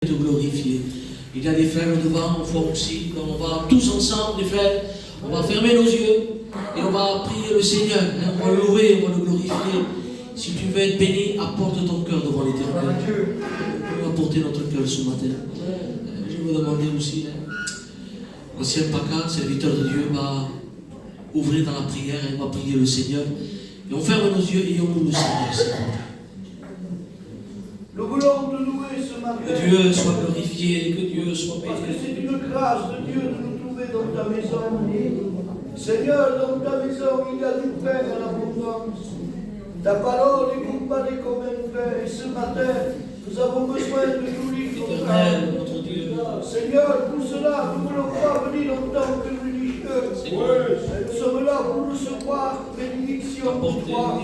te glorifier. Il y a des frères devant, au fond aussi, quand on va tous ensemble, les frères, on va fermer nos yeux et on va prier le Seigneur, hein, on va le louer, on va le glorifier. Si tu veux être béni, apporte ton cœur devant l'Éternel. On va apporter notre cœur ce matin. Je vais vous demander aussi, l'ancien Paca, serviteur de Dieu, va ouvrir dans la prière et on va prier le Seigneur. Et on ferme nos yeux et on loue le Seigneur, s'il vous plaît. Nous voulons te louer ce matin. Que Dieu soit glorifié, que Dieu soit béni. Parce que c'est une grâce de Dieu de nous trouver dans ta maison. Seigneur, dans ta maison, il y a du pain en abondance. Ta parole est comparée comme un pain. Et ce matin, nous avons besoin de nourrir ton âme. Notre Dieu. Seigneur, pour cela, nous ne voulons pas venir en tant que religieux. Nous sommes là pour recevoir bénédiction de toi.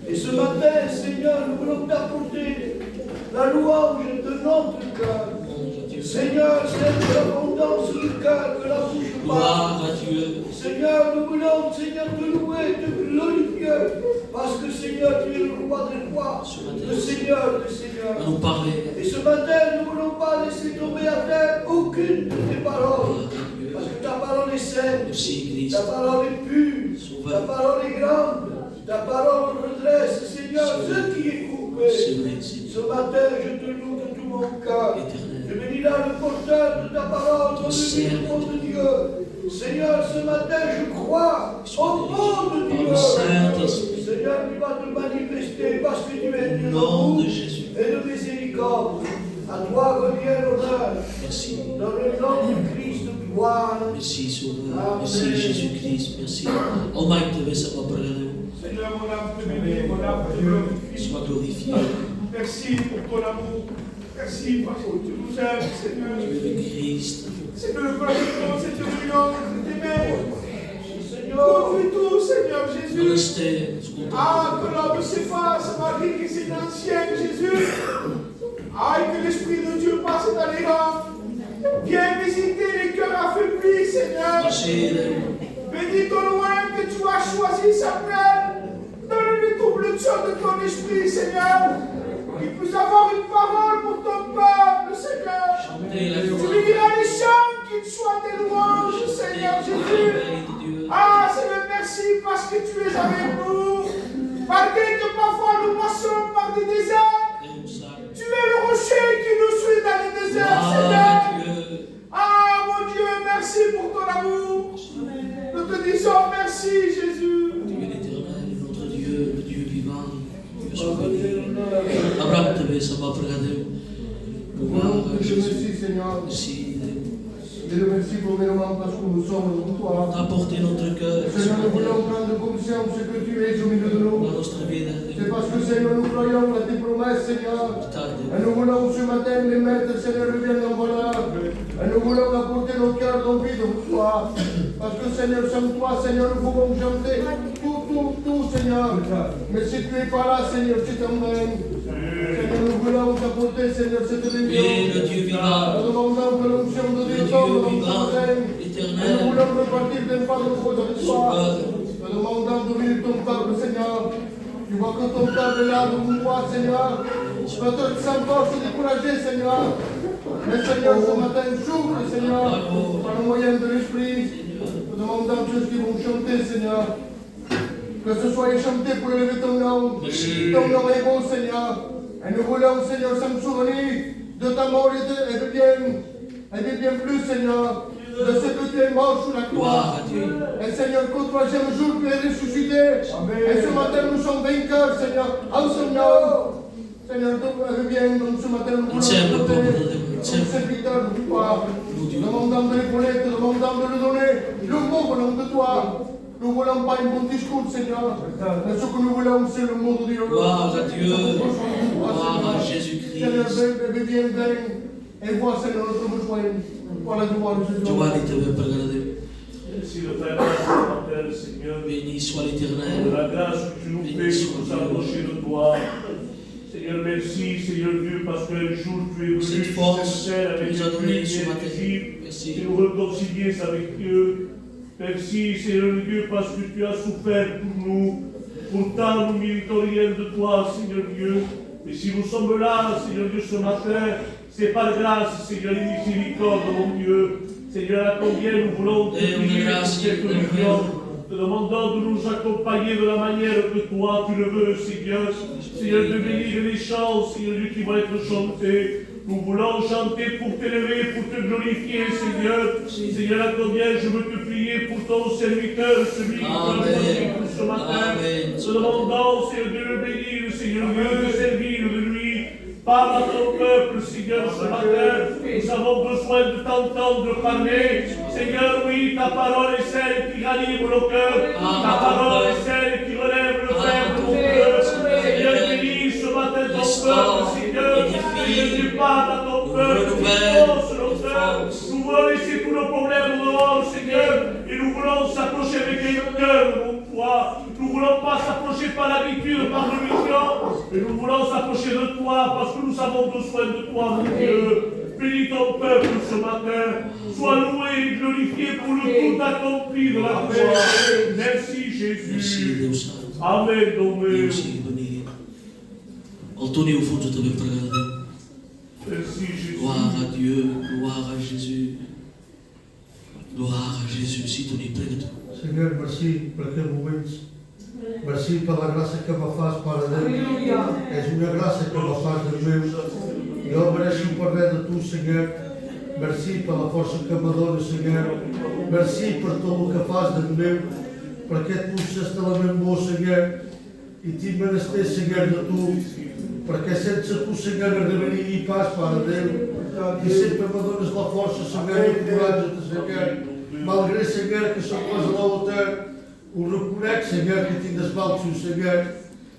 Et ce matin, Seigneur, nous voulons t'apporter la louange de notre cœur. Seigneur, c'est l'abondance du cœur que la bouche parle. Seigneur, nous voulons, Seigneur, te louer, te glorifier. Parce que, Seigneur, tu es le roi des rois, le Seigneur des seigneurs. Et ce matin, nous ne voulons pas laisser tomber à terre aucune de tes paroles. Parce que ta parole est sainte, ta parole est pure, ta parole est grande, ta parole redresse, Seigneur, ce qui est coupé. Ce matin, je te loue de tout mon cœur. Je bénis là le porteur de ta parole, dans le nom de Dieu. Seigneur, ce matin, je crois au nom de Dieu. Seigneur, tu vas te manifester parce que tu es Dieu d'amour et de miséricorde. À toi revient l'honneur. Merci. Dans le nom de Christ, gloire. Merci, Sauveur. Merci, Jésus-Christ. Merci. Almighty, Seigneur, mon âme te bénit, mon âme te glorifie. Sois glorifié. Merci pour ton amour. Merci parce que tu nous aimes, Seigneur. Tu es le Christ. Seigneur, quand c'est une union de tes mains. Conduis tout, Seigneur Jésus. Ah, que l'homme s'efface, Marie qui c'est l'ancienne, Jésus. Ah, et que l'Esprit de Dieu passe dans les rangs. Viens visiter les cœurs affaiblis, Seigneur. Bénis ton loin que tu as choisi sa plaine. Donne-lui double tion de ton esprit, Seigneur. Qu'il puisse avoir une parole pour ton peuple, Seigneur. Tu lui diras les chants, qu'ils soient des louanges, Seigneur Jésus. Ah, Seigneur, merci parce que tu es avec nous. Malgré que parfois nous passons par des déserts, tu es le rocher qui nous suit dans les déserts, Seigneur. Ah, mon Dieu, merci pour ton amour. Nous te disons merci, Jésus. Tu es l'Éternel, notre Dieu, le Dieu vivant. Dieu soit béni. Abraham te ça va regarder. Merci, Seigneur. Merci. Je te remercie premièrement parce que nous sommes pour toi. Apporter notre cœur. Seigneur, nous voulons prendre conscience que tu es au milieu de nous. C'est parce que, Seigneur, nous croyons à tes promesses, Seigneur. Et nous voulons ce matin les mettre, Seigneur, bien en valeur. Et nous voulons apporter nos cœurs remplis de toi. Parce que, Seigneur, sans toi, Seigneur, nous pouvons chanter tout, Seigneur. Mais si tu n'es pas là, Seigneur, tu t'emmènes. Seigneur, nous voulons t'apporter, Seigneur, cette réunion. Le Dieu vivant. Nous demandons que l'onction de Dieu tombe dans ce matin. Éternel. Et nous voulons repartir d'un pas de toi. Nous demandons de venir ton peuple, Seigneur. Tu vois que ton peuple est là devant toi, Seigneur. Peut-être sans force découragé, Seigneur. Mais Seigneur, ce matin, souffle, Seigneur, par le moyen de l'Esprit. Nous demandons ceux qui vont chanter, Seigneur. Que ce soit chanté pour élever ton nom. Ton nom est beau, Seigneur. Et nous voulons, Seigneur, s'en souvenir de ta mort et de bien plus, Seigneur, de ce que tu es mort sur la croix. Et Seigneur, qu'au troisième jour, tu es ressuscité. Et ce matin, nous sommes vainqueurs, Seigneur, en ce nom. Seigneur, reviens, donc ce matin, nous voulons porter ton serviteur de toi. Nous demandons de l'épauler, nous demandons de le donner. Le mot venant de toi. Nous ne voulons pas un bon discours, Seigneur. Mais ce que nous voulons, c'est le mot de Dieu. Gloire à Dieu. Gloire à Jésus-Christ. Seigneur, viens. Et vois, Seigneur, notre besoin. Voilà, je vois le Jésus. Merci de ta grâce ce matin, Seigneur. Béni soit l'Éternel. De la grâce que tu nous fais pour s'approcher de toi. Seigneur, merci, Seigneur Dieu, parce qu'un jour tu es venu cette force que tu nous as donnée ce matin. Merci. Tu nous réconcilier avec Dieu. Merci, Seigneur Dieu, parce que tu as souffert pour nous. Pourtant, nous méritons rien de toi, Seigneur Dieu. Et si nous sommes là, Seigneur Dieu, ce matin, C'est par grâce, Seigneur, et miséricorde, mon Dieu. Seigneur, à combien nous voulons te prier pour cette réunion. Te demandons de nous accompagner de la manière que toi tu le veux, Seigneur. Seigneur, de bénir les chants, Seigneur Dieu, qui vont être chantés. Nous voulons chanter pour t'élever, pour te glorifier, Seigneur. Seigneur, à combien je veux te prier pour ton serviteur, celui qui t'a choisi pour ce matin. Te demandons, Seigneur, de le bénir, Seigneur Dieu, de servir de lui. Parle à ton peuple, Seigneur, ce matin. Nous avons besoin de t'entendre parler. Seigneur, oui, ta parole est celle qui ranime nos cœurs. Ta parole est celle qui relève le fer de mon cœur. Seigneur, bénis ce matin ton peuple, Seigneur. Seigneur, tu parles à ton peuple. Tu poses nos cœurs. Nous voulons laisser tous nos problèmes dehors, Seigneur. Et nous voulons s'approcher avec un cœur, mon toi. Nous ne voulons pas s'approcher par l'habitude, par religion. Mais nous voulons s'approcher de toi parce que nous avons besoin de toi, mon Dieu. Bénis ton peuple ce matin. Sois loué et glorifié pour le tout accompli de la croix. Merci Jésus. Amen, Amen. Anthony, au fond, je t'avais pas regardé. Merci Jésus. Gloire à Dieu, gloire à Jésus. Gloire à Jésus. Si tu n'es prêt, Seigneur, merci por aquele momento. Merci pela graça que me faz para Deus. És uma graça que me faz de Deus. Eu mereço um perdão de tu, Senhor. Merci pela força que me dona, Senhor. Merci por tudo o que faz de meu. Para que tu sejas também bom, Senhor. E te mereces, Senhor, de tu. Para que sentes a tu, Senhor, a reveria e paz para Deus. E sempre me donas a força, Senhor, e o coragem de Senhor. Malgré, Senhor, que sou coisa lá outra, o reconhece, Senhor, que tinhas valtos, Senhor,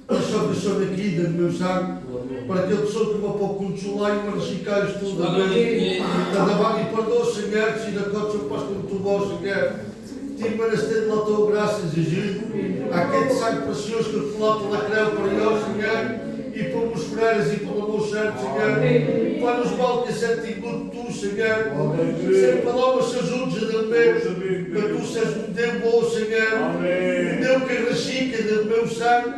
eu sou que sou daqui, do meu sangue, para aquele pessoa que vai para o consolar e marchicais tudo, amém. Cada vaga e perdoa, Senhor, se da coisa eu passo como tu vós, Senhor. Te mereces lá a tua graça, Jesus. Aquele sangue precioso que coloca na creu para eu, Senhor. E pelos freiras e pelo meu santo, Senhor. Para os mal que sente igual tu, Senhor. Sem palavras se ajudes a Deus. Mas tu sejas um Deus bom, Senhor. Um Deus que rechica do meu sangue.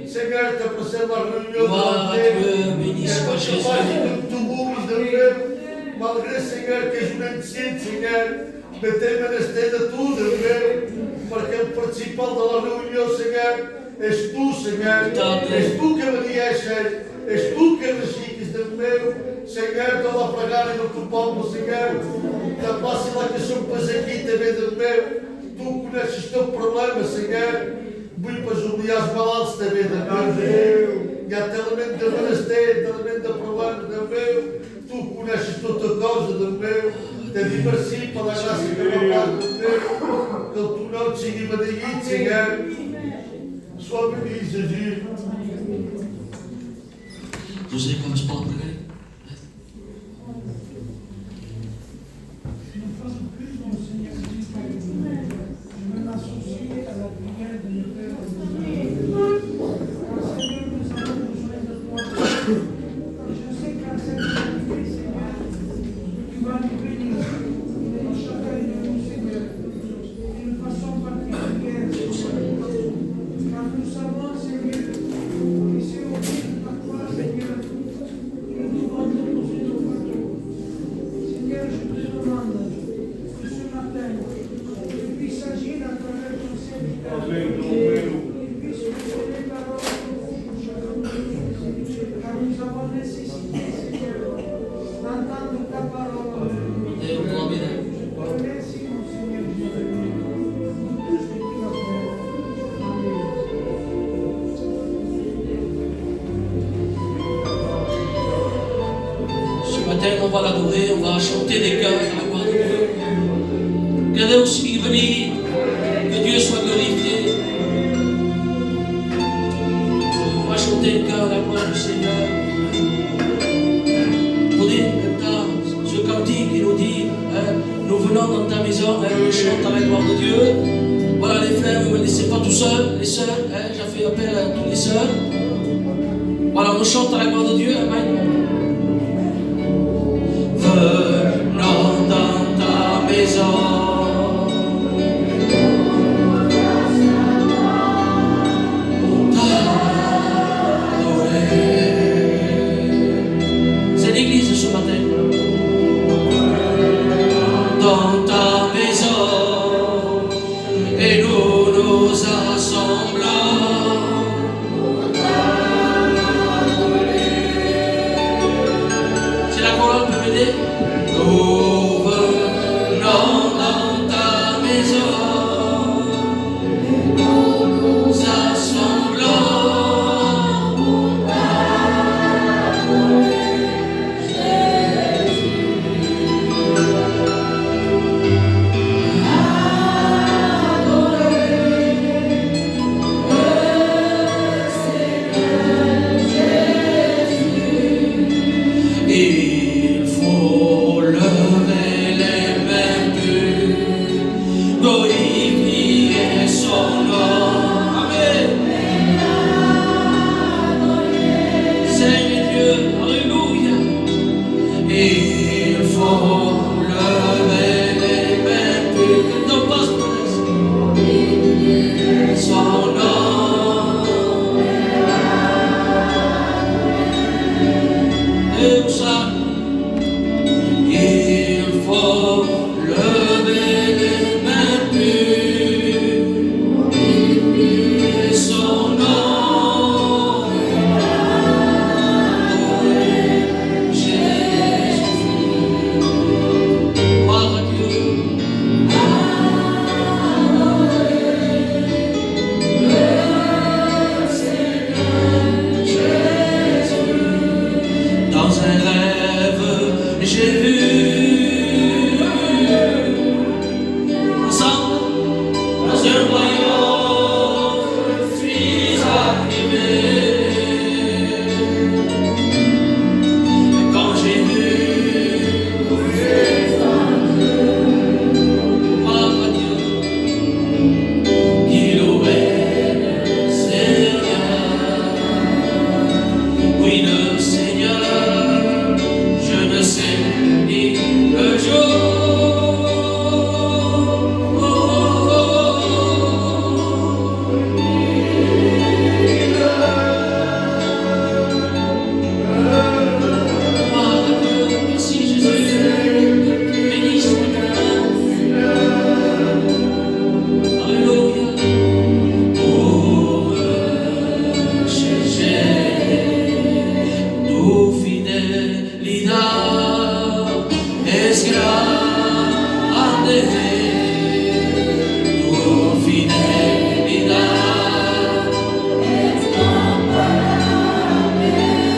Senhor, te apareceu na reunião do Deus. Bénis-toi, Jésus. Tu ouves, Deus. Malgré, Senhor, que és um indecente, Senhor. Mas tem menester de tudo, Deus. Para aquele participante da reunião, Senhor. És tu, Senhor, és tu que me guias, és tu que rechiques de meu, Senhor, estou a pregar no teu povo, Senhor, da place lá que somos aqui também de meu, tu conheces o teu problema, Senhor, vim para Juliás balanço também de meu, e até elemento de menester, elemento de problema de meu, tu conheces toda a causa de meu, te diversi pela graça que me faz de meu, que tu não te seguiva de guia, Senhor. Sois béni, Jésus. José, commence par prier. Je m'associe à la prière de nos pères et de nos mères. Seigneur, nous avons besoin de toi. Je sais qu'à cette vérité, Seigneur, tu vas nous bénir. Chacun de nous, Seigneur, d'une façon particulière. Car nous savons, Seigneur, que c'est au pied de ta croix, Seigneur, que nous rendons nos fardeaux. Seigneur, je te demande que ce matin, tu puisses agir à travers ton serviteur. Qu'il puisse nous donner parole pour chacun de nous. Car nous avons nécessité, Seigneur, d'entendre ta parole. Je te remercie, mon Seigneur Jésus. Tout ce que tu as fait. Amen. Ce matin, on va l'adorer, on va chanter des chœurs à la gloire de Dieu. Que Dieu soit béni, que Dieu soit glorifié. On va chanter un chœur à la gloire du Seigneur. Pour dire ce cantique qui nous dit, nous venons dans ta maison, on chante à la gloire de Dieu. Voilà les frères, ne me laissez pas tout seul, les sœurs, j'ai fait appel à tous les sœurs. Voilà, on chante à la gloire de Dieu, amen. Venons dans ta maison. C'est l'église ce matin. dans ta maison et nous nous assemblons. Si la chorale peut m'aider. Nous venons dans ta maison et nous nous assemblons. Il faut lever les mains pures, glorifier son nom. Amen. Seigneur Dieu, alléluia. Il faut lever les mains pures, que ton passe son nom. Et où ça? Il faut lever les mains pures et son nom. Jésus, gloire à Dieu. Dans un rêve, j'ai vu ensemble dans un royaume, je suis arrivé. Et quand j'ai vu, gloire à Dieu, qui louait le Seigneur. Oui, le Seigneur, je ne sais ni le jour. Merci Jésus, béni soit ton nom. Alléluia. Pour me chercher tu fidelidad es grande, tu fidelidad es comparable.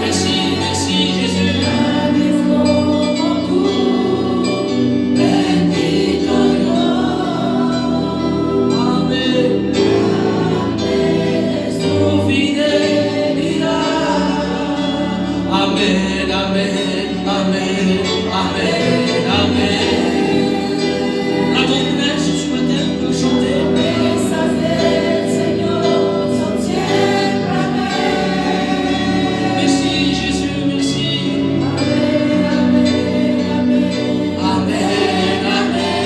Merci, merci Jésus. Bendito Dios. Amen. Tu fidelidad. Amen, amen, amen, amen, amen. La bonne messe ce matin pour chanter. Merci Jésus, merci. Amen, amen.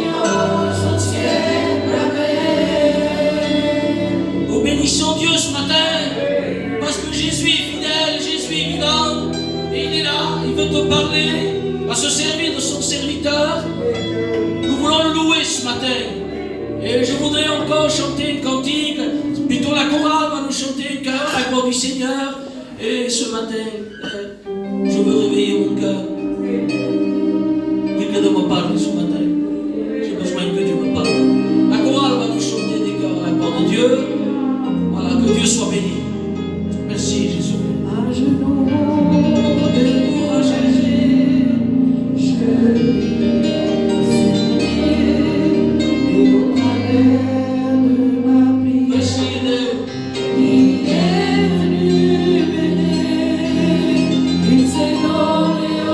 Gloire à Dieu. Nous bénissons Dieu ce matin parce que Jésus est fidèle, Jésus est vivant et il est là, il veut te parler, va se servir de son serviteur. Nous voulons le louer ce matin et je voudrais encore chanter une cantique, plutôt la chorale va nous chanter un cœur à la gloire du Seigneur. Et ce matin, je veux réveiller mon cœur. Oui, que Dieu me parle ce matin. J'ai besoin que Dieu me parle. La chorale va nous chanter des cœurs à la gloire de Dieu. Voilà, que Dieu soit béni. Merci Jésus. Merci Dieu. Il s'est donné au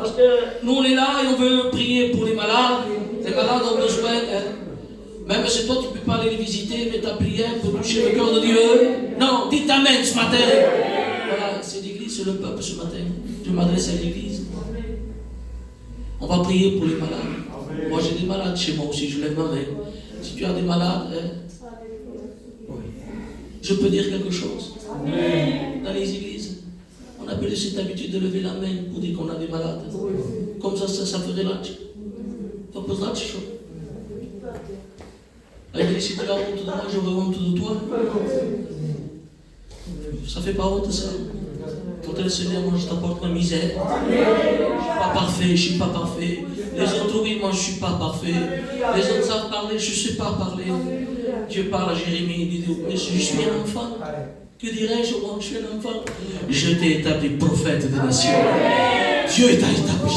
Parce que nous, on est là et on veut prier pour les malades. Les malades ont besoin. Même si toi, tu ne peux pas aller les visiter, mais ta prière pour toucher le cœur de Dieu. Non, dites Amen ce matin. Voilà, c'est l'église, c'est le peuple ce matin. Je m'adresse à l'église. On va prier pour les malades. Moi, j'ai des malades chez moi aussi, je lève ma main. Si tu as des malades, je peux dire quelque chose. Dans les églises, on a appelé cette habitude de lever la main pour dire qu'on a des malades. Comme ça ferait l'âge. Ça pose l'âge chaud. Allez, si tu as honte de moi, j'aurai honte de toi. Ça fait pas honte ça. Quand le Seigneur, moi je t'apporte ma misère. Je ne suis pas parfait, je ne suis pas parfait. Les autres, oui, moi je ne suis pas parfait. Les autres savent parler, je ne sais pas parler. Dieu parle à Jérémie, il dit, mais je suis un enfant. Que dirais-je, moi, je suis un enfant. Je t'ai établi prophète des nations. Dieu t'a établi.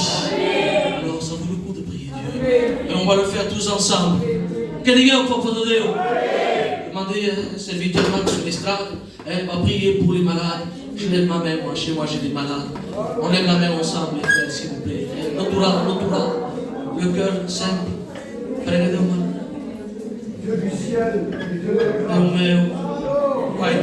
Alors ça vaut le coup de prier Dieu. Et on va le faire tous ensemble. Que Dieu au peuple de Dieu. Demandez à serviteur Max sur l'estrade. Elle va prier pour les malades. Je lève ma main, moi, chez moi j'ai des malades. On lève la main ensemble, les frères, s'il vous plaît. L'autorat, le cœur simple. Prenez de moi. Dieu du ciel, Dieu de la Dieu meu, Pai,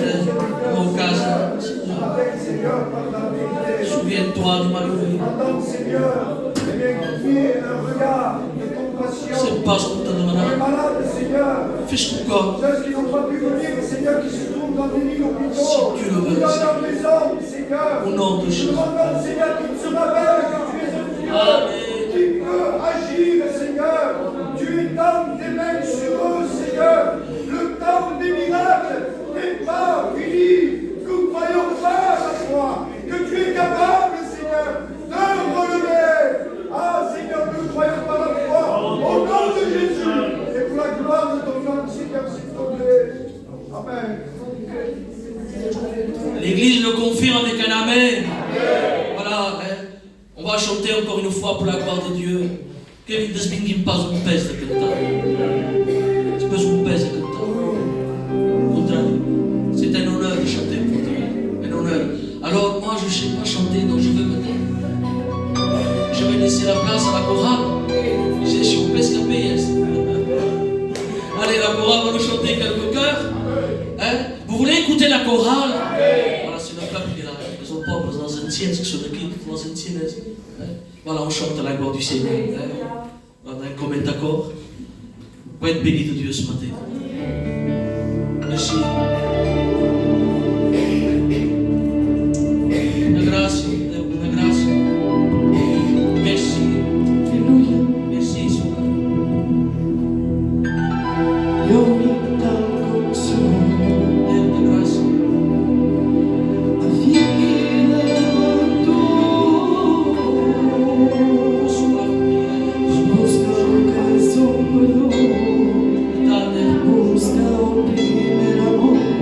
mon casa. Seigneur, par la vérité. Souviens-toi du malheureux. Attends, Seigneur, eh bien, qu'il y ait un regard de compassion. C'est pas ce qu'on t'a demandé. Les malades, Seigneur. Fais ce qu'on corps. Ceux qui n'ont pas pu venir, Seigneur, qui se trouvent dans des lits d'hôpitaux. Si tu le veux, dans leur maison, Seigneur. Au nom de Jésus. Nous demandons, Seigneur, qu'ils se rappellent que tu es un Dieu qui peut agir, Seigneur. Tu étends tes mains sur eux, Seigneur. Le temps des miracles n'est pas fini. Nous croyons pas à toi, que tu es capable, Seigneur, de relever. Ah, Seigneur, nous croyons par la foi, au nom de Jésus, et pour la gloire de ton nom, Seigneur, s'il te plaît. Amen. L'église le confirme avec un Amen. Voilà, on va chanter encore une fois pour la gloire de Dieu. Que Deus ninguém faz pés de cantar. Depois pés de cantar. Contrario. C'est un honneur de chanter pour Dieu. Un honneur. Alors moi je ne sais pas chanter, donc je vais me taire. Je vais laisser la place à la chorale. Je suis presque payé. Allez, la chorale va nous chanter quelques chœurs. Vous voulez écouter la chorale? Voilà, c'est le peuple qui est là. Ils sont pauvres, dans une tienne, ce sont dans une tienne. Voilà, on chante la gloire du Seigneur. Voilà, un commun d'accord. Pour être béni de Dieu ce matin. Merci. La grâce, la grâce. Merci. Alléluia. Merci, Seigneur. Busca o primeiro amor.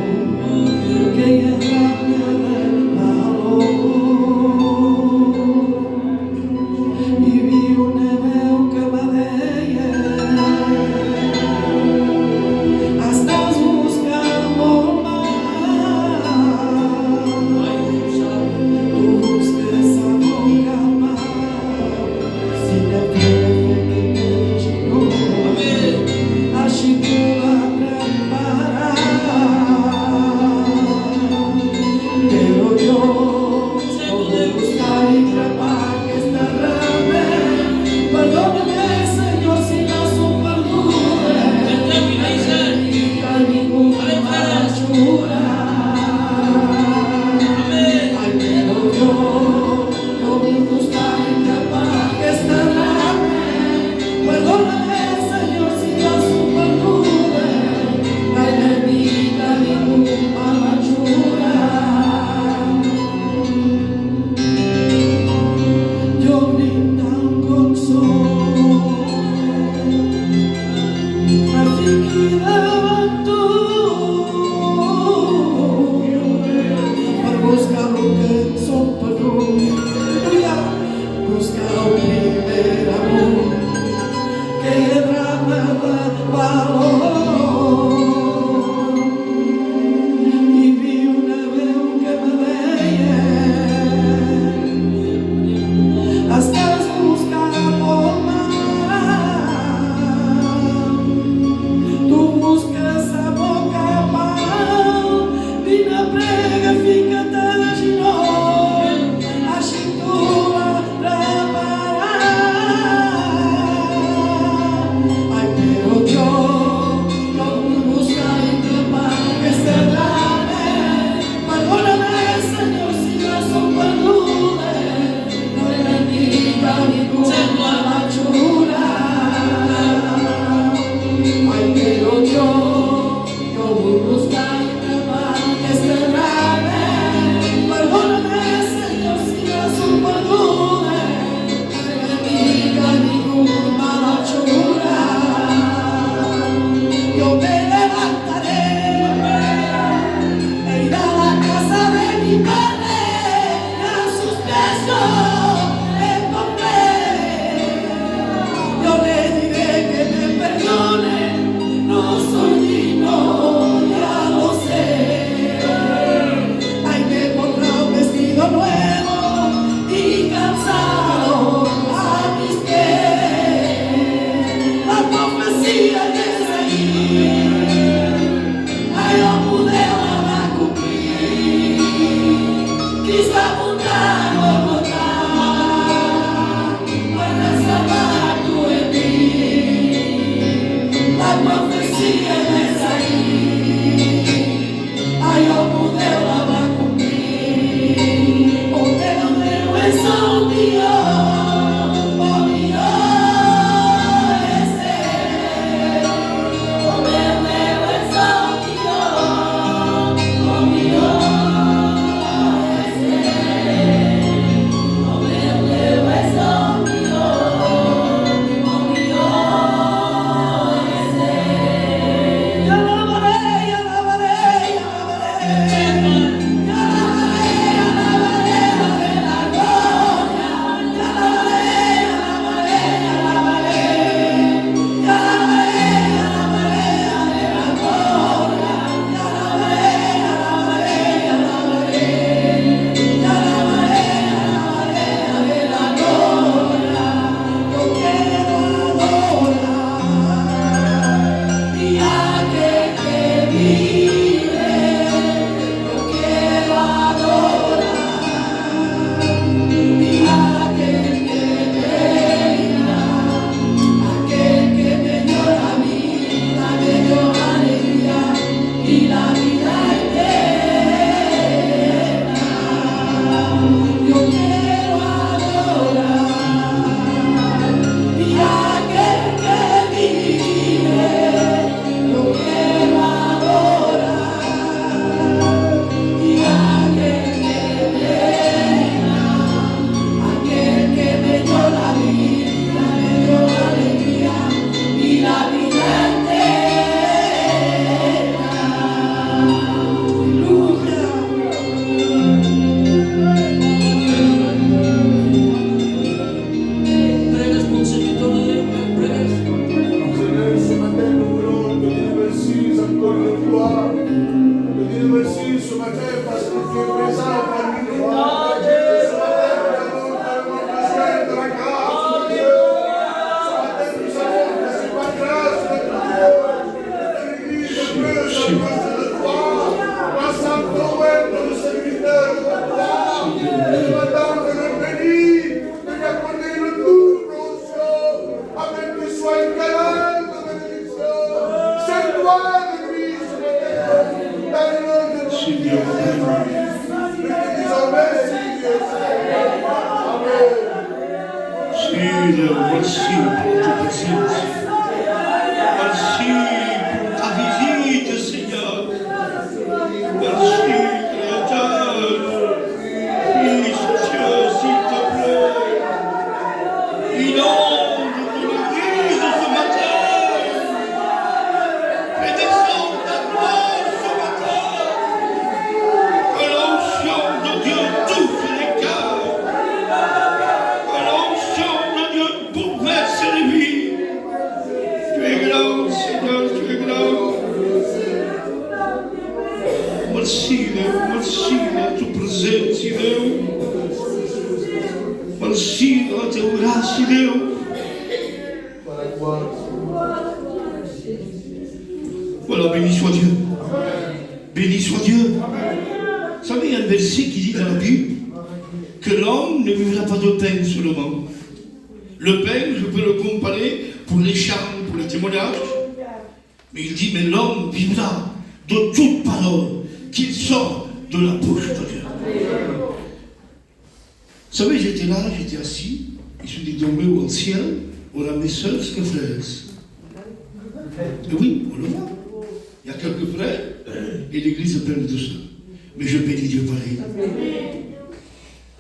merci pour ta présence. Merci pour ta visite, Seigneur. Merci, Créateur. Fils Dieu, s'il te plaît. Inonde ton église ce matin. Fais descendre ta gloire ce matin. Que l'onction de Dieu touche les cœurs. Que l'onction de Dieu bouleverse les vies. Tu es grand, Seigneur, tu es grand. Merci, la tua presença, Deus. Merci, la tua graça, Deus. Voilà, béni soit Dieu. Béni soit Dieu. Vous savez, il y a un verset qui dit dans la Bible que l'homme ne vivra pas de pain seulement. Le pain, je peux le comparer pour les chants, pour les témoignages. Mais il dit, mais l'homme vivra de toute parole qui sort de la bouche de Dieu. Vous savez, j'étais là, j'étais assis, et je dis, dormez au ciel, on a mes sœurs que frères. Et oui, on le voit. Il y a quelques frères, et l'église est pleine de sœurs. Mais je bénis Dieu pareil.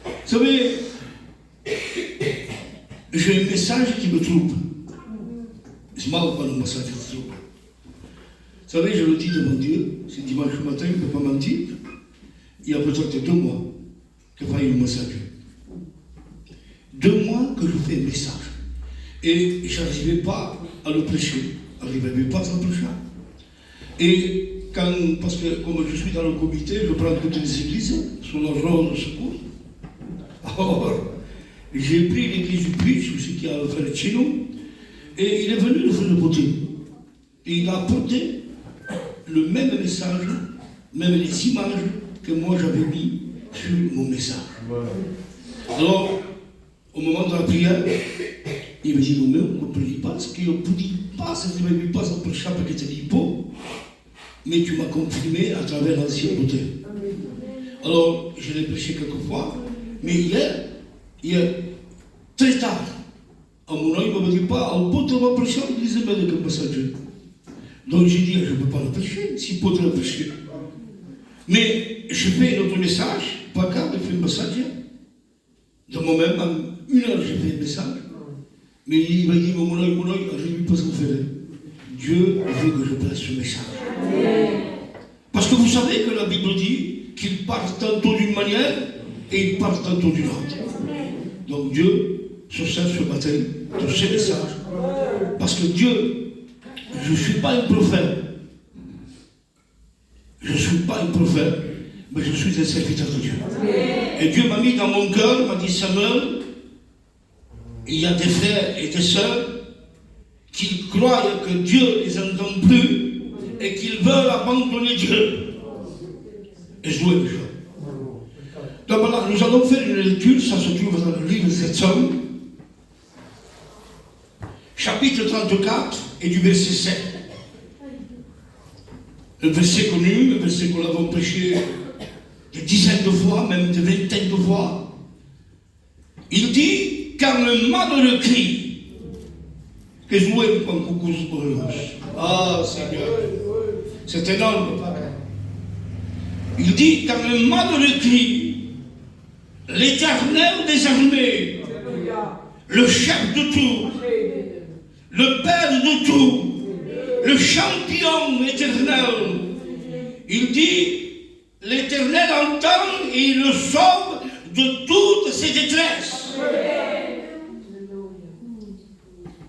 Vous savez, j'ai un message qui me trouble. C'est mal pas le message qui me trouble. Vous savez, je le dis devant Dieu, c'est dimanche matin, il ne peut pas mentir. Il y a peut-être 2 mois que j'ai eu un message. 2 mois que je fais un message. Et je n'arrivais pas à le prêcher. Je n'arrivais pas à le prêcher. Et parce que comme je suis dans le comité, je prends toutes les églises sur leur rôle de secours. Alors, j'ai pris l'église du Puy, celui qui a le frère Chino, et il est venu le frère de Beauté. Et il a apporté le même message, même les images que moi j'avais mis sur mon message. Alors, au moment de la prière, il me dit, non mais on ne comprenait pas, ce qu'on ne pouvait pas, ça ne pouvait pas pour le chapeau qui était l'hypo, mais tu m'as confirmé à travers l'ancienne beauté. Alors, je l'ai prêché quelques fois, mais hier, très tard, à mon œil, il ne me dit pas, au pot de ma prêcher, il disait, mais le message. Donc j'ai dit, je ne peux pas le prêcher, si peut le prêcher. Mais je fais notre message, pas grave, je fais un message. De moi-même, en 1 heure, j'ai fait un message. Mais il m'a dit, mon œil, je ne sais pas ce que vous faites. Dieu veut que je prêche ce message. Parce que vous savez que la Bible dit qu'il parle tantôt d'une manière et il parle tantôt d'une autre. Donc Dieu se sert ce matin de ce message. Parce que Dieu, je ne suis pas un prophète. Je ne suis pas un prophète, mais je suis un serviteur de Dieu. Et Dieu m'a mis dans mon cœur, m'a dit, Samuel, il y a des frères et des sœurs qui croient que Dieu ne les entend plus et qu'ils veulent abandonner Dieu. Et jouer le jeu. Donc voilà, nous allons faire une lecture, ça se trouve dans le livre des Psaumes, chapitre 34 et du verset 7. Le verset connu, le verset qu'on l'avons prêché des dizaines de fois, même des vingtaines de fois. Il dit, quand le malheureux crie, que je vois un coucou sur le ah Seigneur, c'est énorme. Il dit, quand le malheureux crie, l'Éternel des armées, le chef de tout, le Père de tout, le champion éternel, il dit, l'Éternel entend et il le sauve de toutes ses détresses.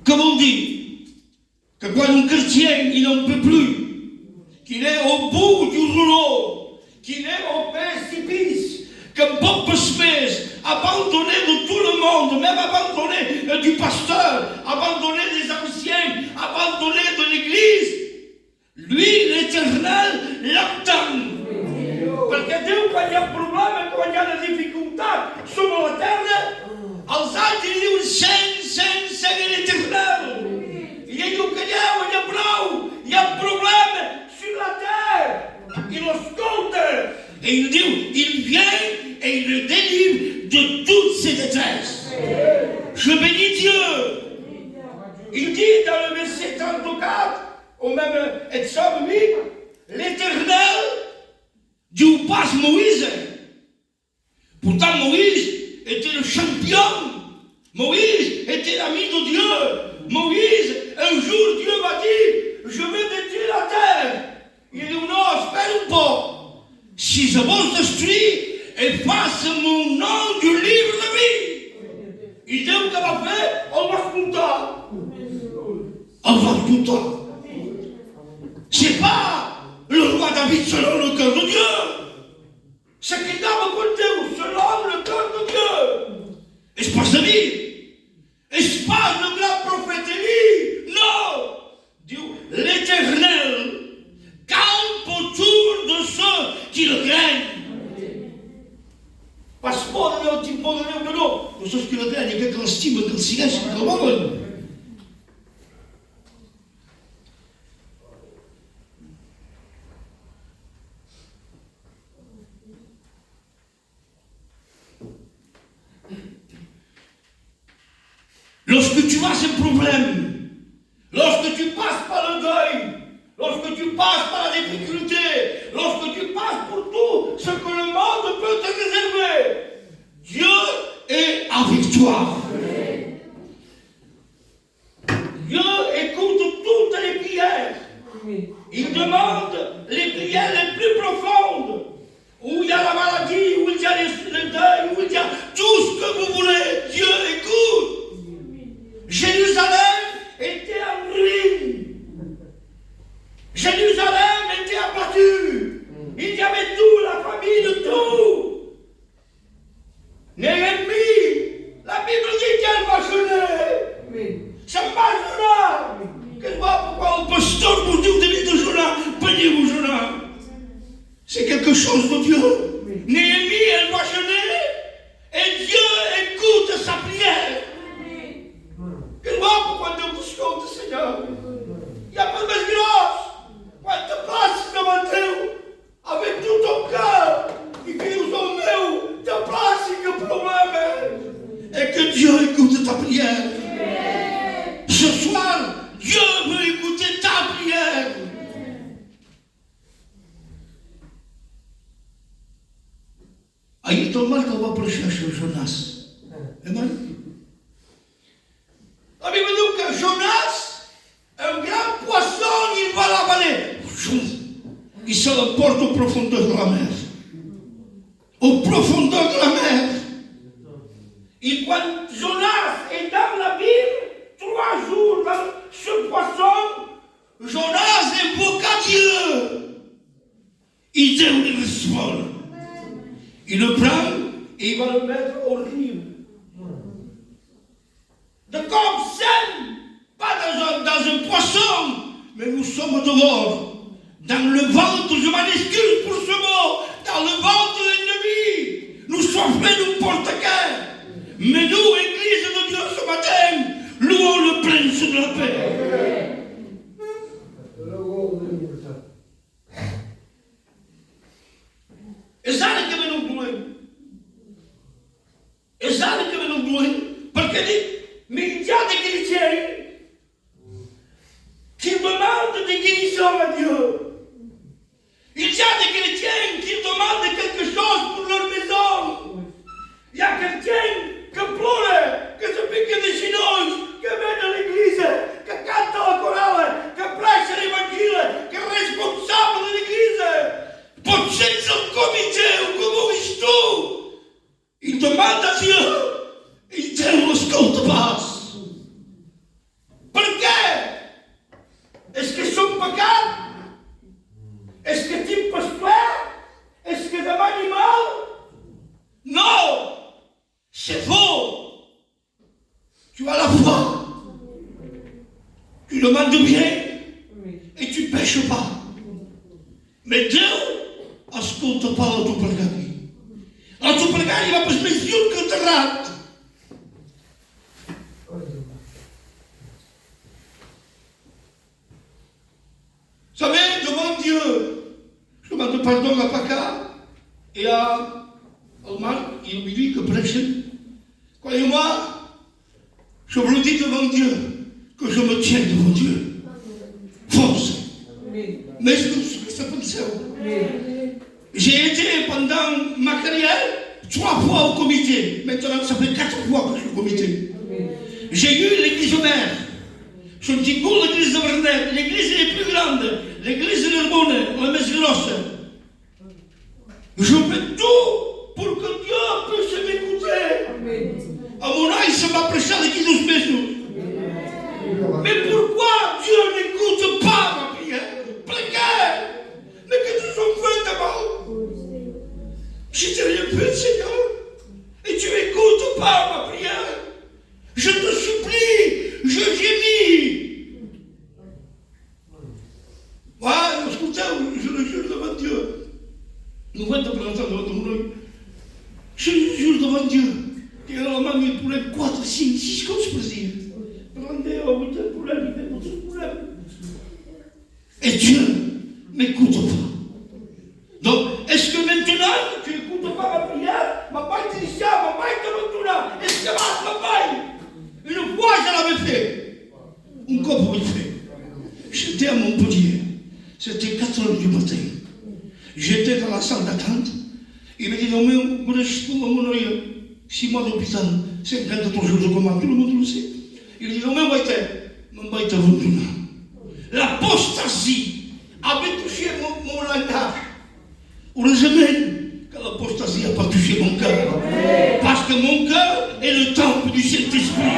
Comme on dit, que quand un chrétien, il n'en peut plus, qu'il est au bout du rouleau, qu'il est au précipice, que Bob Smith, abandonné de tout le monde, même abandonné du pasteur, abandonné des anciens, abandonné de l'église, lui, l'Éternel, l'attend. Parce que Dieu, quand il y a un problème, quand il y a des difficultés sur la terre, els anys diu sent l'Éternel. il y a un callau, il y a prou, il y a un problème sur la terre. Il l'escoute. Et il dit, il vient et il le délivre de toutes ses détresses. Je bénis 34, ou même Exode 8, l'Éternel dit passe Moïse. Pourtant Moïse était le champion. Moïse était l'ami de Dieu. Moïse, un jour Dieu va dire, je vais détruire la terre. Il dit non, espère un peu. Si je vous détruis, efface mon nom du livre de vie. Il dit qu'on va faire, on va se compter. On va se compter. C'est pas le roi David selon le cœur de Dieu. C'est qu'il a raconté selon le cœur de Dieu. Est-ce pas ça dit? Est-ce pas le grand prophète Élie? Non! Dieu, l'Éternel campe autour de ceux qui le craignent. Parce qu'on est un petit peu de l'eau. De ceux qui le craignent, il y a quelqu'un estime que le silence est trop bon. Lorsque tu as un problème, lorsque tu passes par le deuil, lorsque tu passes par la difficulté, lorsque tu passes pour tout ce que le monde peut te réserver, Dieu est avec toi. Dieu écoute toutes les prières. Il demande les prières les plus profondes, où il y a la maladie, où il y a le deuil, où il y a tout ce que vous voulez. Dieu écoute. Jérusalem était en ruine. Jérusalem était abattue. Il y avait tout, la famille de tout. Néhémie, la Bible dit qu'elle va jeûner. Ça m'a jeûné. Qu'elle voit pourquoi on peut stopper pour dire de Jonah, prenez vos Jonah. C'est quelque chose de Dieu. Néhémie, elle va jeûner et Dieu écoute sa prière. Et moi, pourquoi Dieu vous compte, Seigneur? Il n'y a pas de grâce. Quand tu passes devant Dieu, avec tout ton cœur, et que nous sommes nous, tu passes avec le problème. Et que Dieu écoute ta prière. Ce soir, Dieu veut écouter ta prière. Ah, il est normal qu'on va prêcher sur Jonas. Amen. La Bible dit que Jonas, un grand poisson, il va l'avaler. Il se l'emporte aux profondeurs de la mer. Aux profondeurs de la mer. Et quand Jonas est dans la Bible, 3 jours dans ce poisson, Jonas invoqua Dieu. Il dit au responsable. Il le prend et il va le mettre au rive. De comme scène, pas dans un poisson, mais nous sommes dehors, dans le ventre, je m'excuse pour ce mot, dans le ventre de l'ennemi. Nous sommes faits n'importe quel. Mais nous, Église de Dieu, ce matin, louons le prince de la paix. Et ça, c'est que nous louons. Et ça, c'est que nous louons. Parce que mais il y a des chrétiens qui demandent des guérisons à Dieu. Il y a des chrétiens qui demandent quelque chose pour leur maison. Il y a quelqu'un qui pleure, qui se pique des chinouilles, qui vient de l'église, qui cante la chorale, qui prêche l'évangile, qui est responsable de l'église. Pour ce comité ou communiste, il demande à Dieu. Il dit ascolta passe. Perché? Est-ce que son péché? Est-ce que tu peux se faire? Est-ce que c'est un animal? Non! C'est faux! Tu as la foi. Tu demandes bien et tu ne pêches pas. Mais Dieu ascolta pas la tua preghiera. La tua preghiera va per smesso che ti rate. Vous savez, devant Dieu, je demande pardon à Paca et à Omar et Billy que prêchent. Croyez-moi, je vous le dis devant Dieu, que je me tiens devant Dieu. Mais c'est pas ça. J'ai été pendant ma carrière 3 fois au comité. Maintenant, ça fait 4 fois que je suis au comité. J'ai eu l'église mère. Je dis pour l'église de Vernet. L'église est plus grande. L'église de Herbonne, la messe grosse. Je fais tout pour que Dieu puisse m'écouter. À mon âge, ça m'a prêché l'église de Jésus. Mais pourquoi Dieu n'écoute pas ma prière? Précaire. Mais que tu sois fait d'abord. Je t'ai rien fait, Seigneur. Et tu n'écoutes pas ma prière. Je te supplie, je gémis. Voilà, écoutez, je le jure devant Dieu. Nous venons de présenter devant mon œil. Je le jure devant Dieu. Et alors, maman, il pourrait 4, 5, 6 comme je peux dire. Et Dieu n'écoute pas. Donc, est-ce que maintenant tu n'écoutes pas ma prière? Ma paille t'initia, ma paille te est-ce que ma paille? Une fois je l'avais fait. Encore pour le faire. J'étais à Montpellier. C'était 4 heures du matin. J'étais dans la salle d'attente. Il m'a dit non, mais vous êtes 6 mois d'hôpital, 53 jours de coma, tout le monde le sait. Il dit non, mais on va être vendu. L'apostasie avait touché mon langage. Heureusement que l'apostasie n'a pas touché mon cœur. Parce que mon cœur est le temple du Saint-Esprit.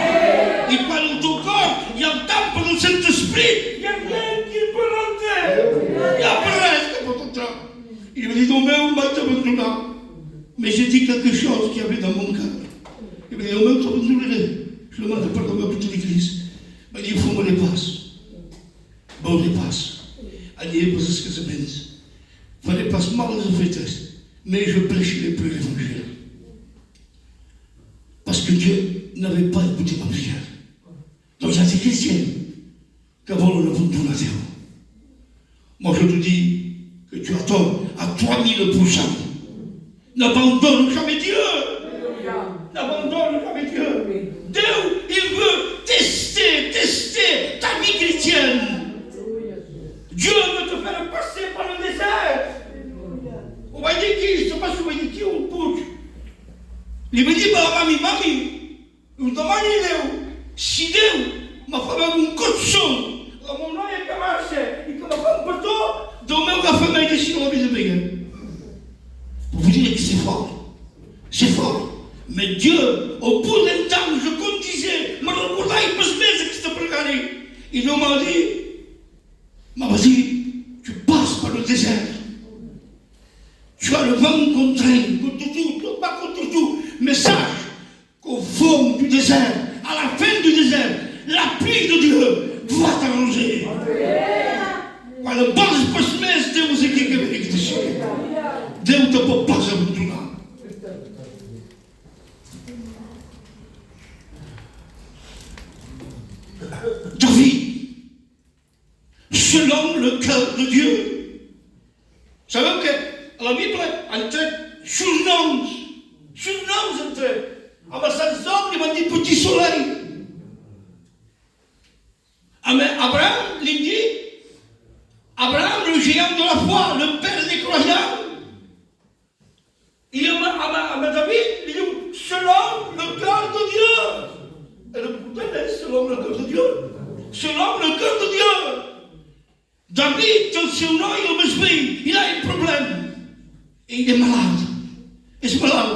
Et quand dans ton corps, il y a le temple du Saint-Esprit, il n'y a rien qui peut rentrer. Il n'y a presque pas ton temps. Il me dit non, mais on va être vendu. Mais j'ai dit quelque chose qu'il y avait dans mon cœur. Il me dit non, mais on va être vendu. Je le demande pardon à toute l'église. Mais il faut que je les passe. Bon, je les passe. Allez, parce que c'est bien. Je les passe mal de vitesse. Mais je prêche les peu l'évangile. Parce que Dieu n'avait pas écouté ma prière. Donc j'ai dit chrétien, qu'avant le monde de la terre. Moi je te dis que tu as tort à 3000%. N'abandonne jamais Dieu. N'abandonne jamais Dieu. Dieu, il veut tester ta vie chrétienne. Dieu veut te faire passer par le désert. On va dire qui, je ne sais pas si on va dire qui ou pour. Il me dit, mami, nous demandons si Dieu m'a fait un cochon. Mon nom est commencé, il m'a fait un poteau, demain on va faire ma décision à vie. Pour vous dire que c'est fort. C'est fort. Mais Dieu, au bout d'un temps, je conduisais, mais le bout là, il peut se mettre ce que tu peux regarder. Il m'a dit, tu passes par le désert. Tu as le vent contraint, contre tout, pas contre tout. Mais sache qu'au fond du désert, à la fin du désert, la pluie de Dieu va t'arranger. Quand le bon peut se mettre, Dieu vous équipe avec des choses. Dieu ne peut pas se retourner. David, selon le cœur de Dieu. Vous savez que la Bible, elle traite surnoms. Surnoms, elle traite. Aber Samson, il m'a dit petit soleil. Mais Abraham, il dit, Abraham, le géant de la foi, le père des croyants. Il dit à David, il dit, selon le cœur de Dieu. Et le bouton est selon le cœur de Dieu. Selon le cœur de Dieu. David, dans son nom, il a un problème. Et il est malade. Il est malade.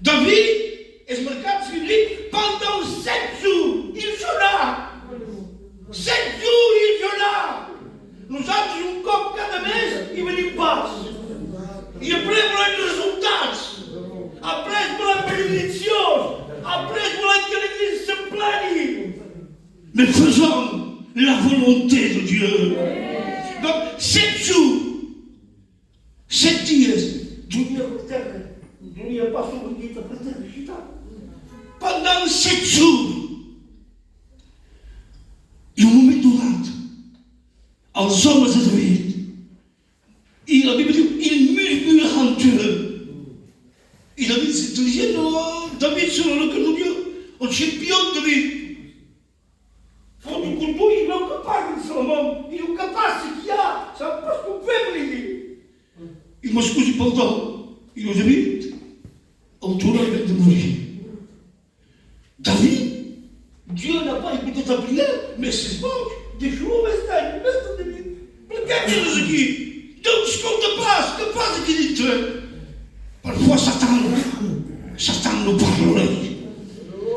David, est marqué biblique, pendant 7 jours, il jeûna. 7 jours, il jeûna. Nous avons un cop cada mês, il me dit passe. Et après, voilà le résultat. Après, voilà la bénédiction. Après, voilà que l'église se plaigne. Mais faisons la volonté de Dieu. Donc, 7 jours, 7 dias, pendant 7 jours, e um momento dado, aos homens de David, e a Bíblia diz, il murmura entre eux. E David se disait, non, David selon le cœur de Dieu, on champion David. Faut du couteau, il est capable de Salomon, il est capable de ce qu'il y a, ça me scusi pel do, i ho David, el tornament de morir. David, Dieu n'a pas écouté ta prière, mais c'est bon, deixou-o estar, David. Per què tens aquí? Déu escolta pas, què fas aquí dintre? Parfois Satan no parla ell.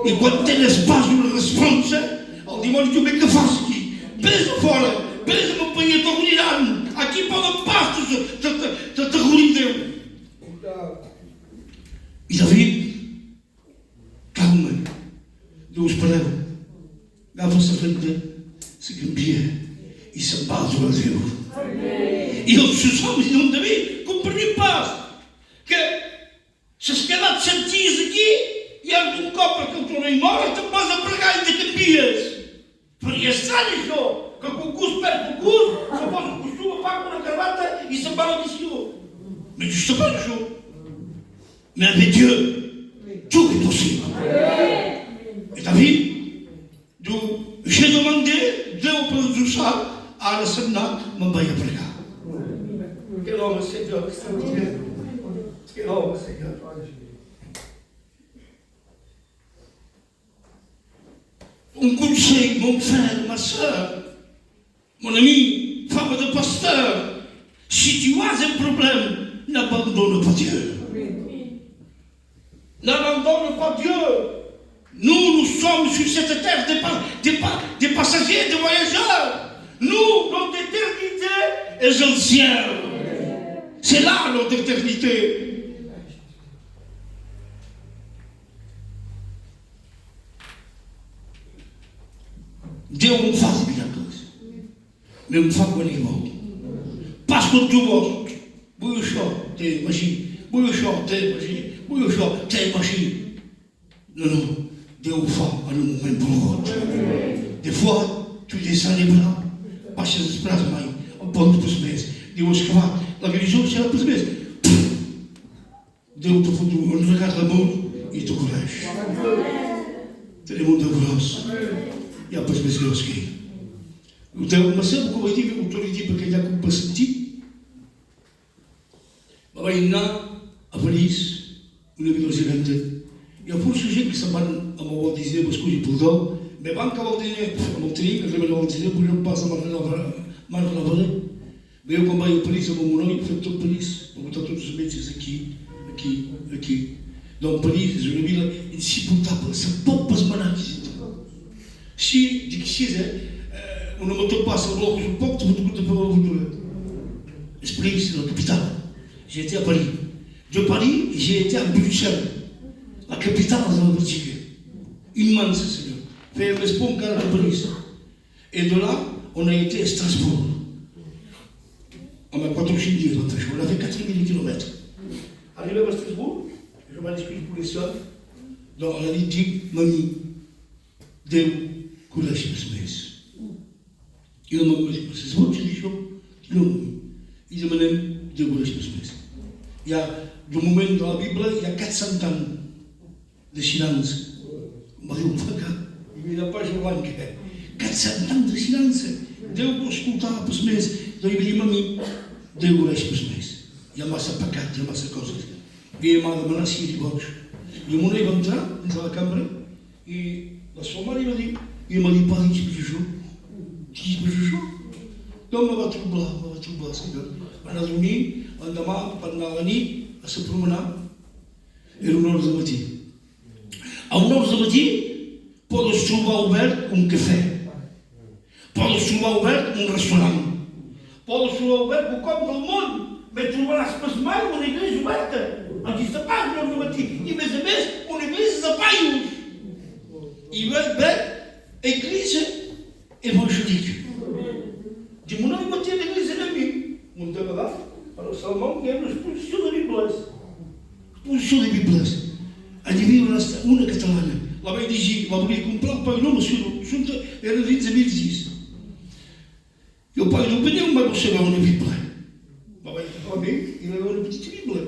I quan tens pas una resposta, el dimoni diu, què fas aquí? Vés a fora, vés a m'ampanyar, t'agroniran. Aquí poden pas t'agrorir Déu. I David, calma, diu, espereu, agafa la renda, se canvia i se'n va a Déu. I els seus homes diuen, David, comprenem pas que s'has quedat 7 dies aquí i un cop que el torna i mort te'n vas a pregar i te canvies. Però ja estrany això, que concurs perd concurs, se posa un costum, fa una gravata i se'n va a l'audició. Mais justement això. Mais avec Dieu, tout est possible. Et David, j'ai demandé, Dieu peut tout ça, à la Sénat, m'en va y a pregar. Quel homme, Seigneur, extraordinaire. Quel homme, Seigneur. Un conseil, mon frère, ma soeur, mon ami, femme de pasteur, si tu as un problème, n'abandonne pas Dieu. N'abandonne pas Dieu. Nous sommes sur cette terre des passagers, des voyageurs. Nous, notre éternité est dans le ciel. C'est là notre éternité. Dieu me fasse bien chose. Mais me fasse bien chose. Parce que tu vois, t'es machine. Non, Dieu fait à un moment pour l'autre. Des fois, tu descends les bras, parce que c'est pas mal, on peut te pousser. Dieu que la religion, c'est la pousser. Dieu te fout, on regarde l'amour, il te courage. C'est le monde de grâce. Il n'y a pas de grâce qui. Dieu m'a sempre comme dit, autorité parce qu'il y a comme pas senti. Ma a feliç, una vida geganta. Hi ha força gent que se'n van amb el Walt Disney, amb Escull i Puldó, me van acabar el diner, amb el trinc, arriben al Walt Disney, pujant pas a Mar Nova. Veieu quan vaig a París amb el Monoi, fem tot París, vam votar tots els metges aquí. Donc París és una vila insupportable, se'n pot pas manar aquí. Si, dic així, una moto passa al bloc, un poc, te fot de fer la cultura. És París, c'est la capitale. J'ai été à Paris. De Paris, j'ai été à Bruxelles, la capitale de la Belgique. Immense, Seigneur. Fait un espoir encore à Paris. Et de là, on a été à Strasbourg. On a 4 ou 5 jours d'entrée. On a fait 4000 km. Arrivé à Strasbourg, je m'en excuse pour les soeurs. Donc on a dit, mamie, Dieu, courage pour ce messe. Il m'a dit, c'est bon, j'ai dit, non. Il m'a dit, Dieu, courage pour ce messe. Il y a du moment dans la Bible, il y a 400 ans de silence. Il n'y a pas de langue. 400 ans de silence. Dieu peut écouter pour ce messe. Donc il dit, mamie, Dieu courage pour ce messe. Il y a massa pecat, il y a massa coses. Il m'a demandé si il boxe. Il m'a dit, entrer dans la chambre, et la somme, il m'a dit, pas un petit peu chaud. Petit peu chaud. Donc, on va troubler, Seigneur. On a dormi, l'endemà, per anar a la nit, a se promenar, era 1 hora de matí. A 1 hora de matí podes trobar obert un cafè, podes trobar obert un restaurant, podes trobar obert un cop del món, mais trobaràs pas mai una iglesia oberta. Aquí està pas 1 hora de matí. I a més, una iglesia de paios. I ve iglesia evangélique. De manhã eu bati na igreja de mim. Muito agradável. Para o Salomão, que é uma exposição de Bíblias. Exposição de Bíblias. Havia uma catalana. Lá vai dirigir, lá volia comprar o pai não, mas junto era de 2010. E o pai não pediu, mas você vai uma Bíblia. Lá vai para mim e levou uma petita Bíblia.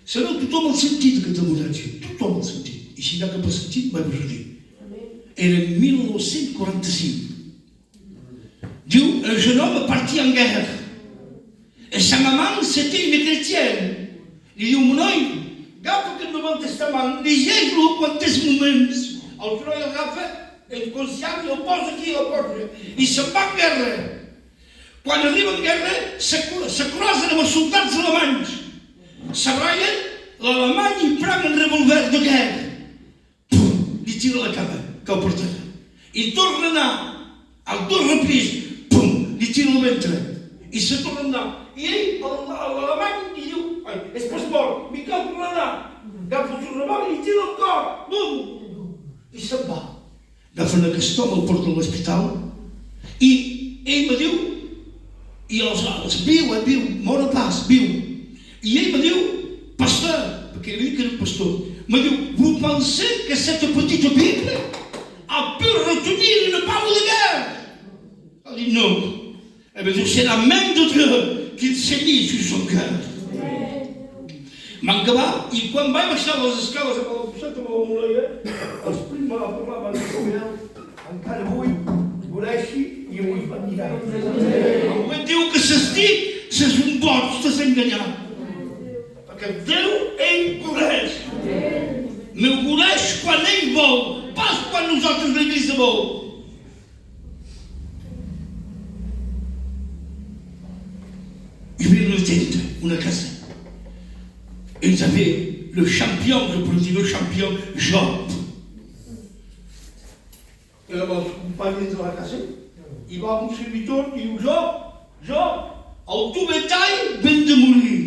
Será que tothom el sentit que t'ha donat, tothom el sentit. I si n'hi ha cap sentit, vai per dir. Era 1945. Diu, un jeune homme parti en guerre. Et sa maman, c'était une chrétienne. Il dit, mon œil, regarde que le Nouveau Testament, les gens nous racontent ce moment. Alors, tu l'as fait, et conscient, il oppose qui oppose. Il se bat en guerre. Quand il arrive en guerre, se croise amb els soldats alemanys. S'abraien, l'alemany i prend un revolver de guerra. Pum, li tira la cama, que el portarà. I torna a anar, al dos reprises, pum, li tira el ventre. I se torna a anar. I ell, l'alemany, li diu, és pas mort, Miquel torna a anar. Agafa el seu revolver i li tira el cor, bum, i se'n va. Agafen aquest home, el porta a l'hospital, i ell me diu, i aleshores, viu, mor a pas, viu. I ell me diu, pasteur, perquè ell que era un pastor, me diu, vous pensez que cette petite Bible a pu retenir une parole de guerre? Elle dit non. Elle me dit, c'est la main de Dieu qui s'est mise sur son cœur. M'encava, i quan vaig baixar les escales a la poseta amb la Moleia, els prims me va parlar, van dir, encara avui, voreixi i avui va mirar. Avui diu que s'estic, s'és un boig, t'has enganyat. Perquè Déu, ell correix. Me correix quan ell vol, pas quan nosaltres l'Eglise vol. Hi havia una tenda, una casa. Ils avaient le champion, je peux dire le champion, Job. Et alors, els companys de la casa, hi va un servitor i diu, Job, el teu bétail vient de mourir.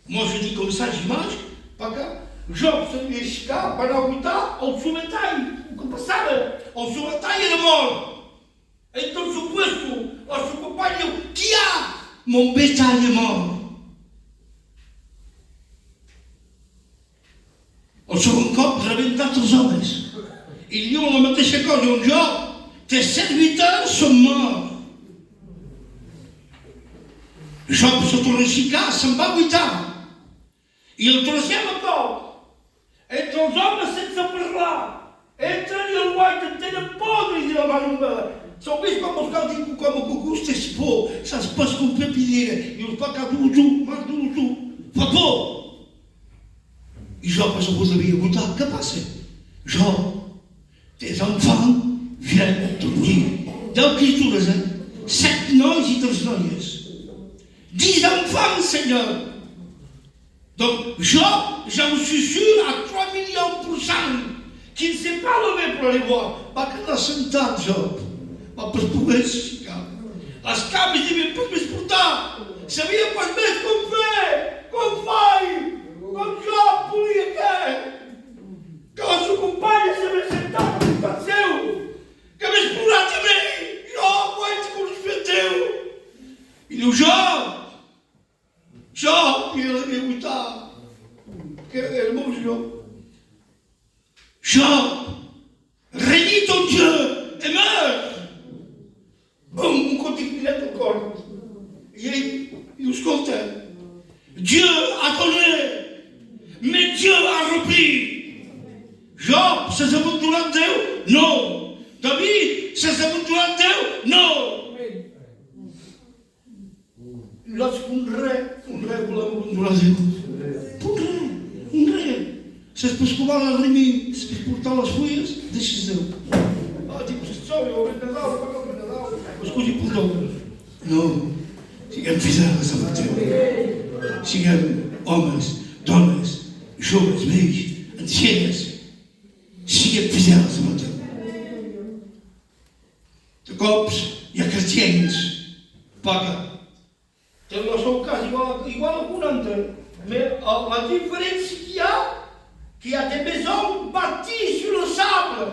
Moi, je dis comme ça, j'imagine, parce que Job se lui escapa, va anar a votar el seu bétail. Què passava? El seu bétail era mort. Entonces, supuesto, el seu company diu, qui ha? Mon bétail est mort. El segon cop rebentat els homes. I diu la mateixa cosa, diu, Job, tes serviteurs són morts. Job se torna a aixecar, se'n va lluitar. I el tracem a cop. Entre els homes sense parlar. Entren i el guai en tenen por, i la mare meva. S'ho vist com els cal dir com a cucús tens por, saps pas com pepinera. I els pa cap d'un mas d'un fa por. I Job se posaria a votar. Què passa? Job, tes enfants viennent de mourir. 10 criatures, 7 nois i 3 noies. 10 enfants, Seigneur. Donc, Job, j'en suis sûr à 3 millions % qu'il ne s'est pas levé pour aller voir. Pas que l'ha sentat, Job. Pas per poder aixecar. Les cames diuen, pots més portar. Sabia pas més com fer, com faig. Com Job volia que la seva companya s'havia sentat al costat seu, que hagués plorat a mi. Jo vaig conèixer Déu. I diu, Job, i la meva votar, que era el meu Job. Job, renie ton Dieu et meurs. Bon, un continent al cor. I ell diu, escolta, Dieu a donné, mais Dieu a repris. Job s'est abandonat en Déu? No. David s'est abandonat en Déu? No. Nosaltres un res volem abandonar Déu. Un res. Si es pot covar la remi, si es pot portar les fulles, deixes Déu. Dic, si sou, jo vaig Nadal, vaig Nadal. Escolti, perdó. No. Siguem fidels amb Déu. Siguem homes, dones, joves, vells, ancianes, siguem fidels amb Déu. De cops hi ha cristians, paga. Té el seu cas igual a 40, mais la différence qu'il y a des maisons bâties sur le sable.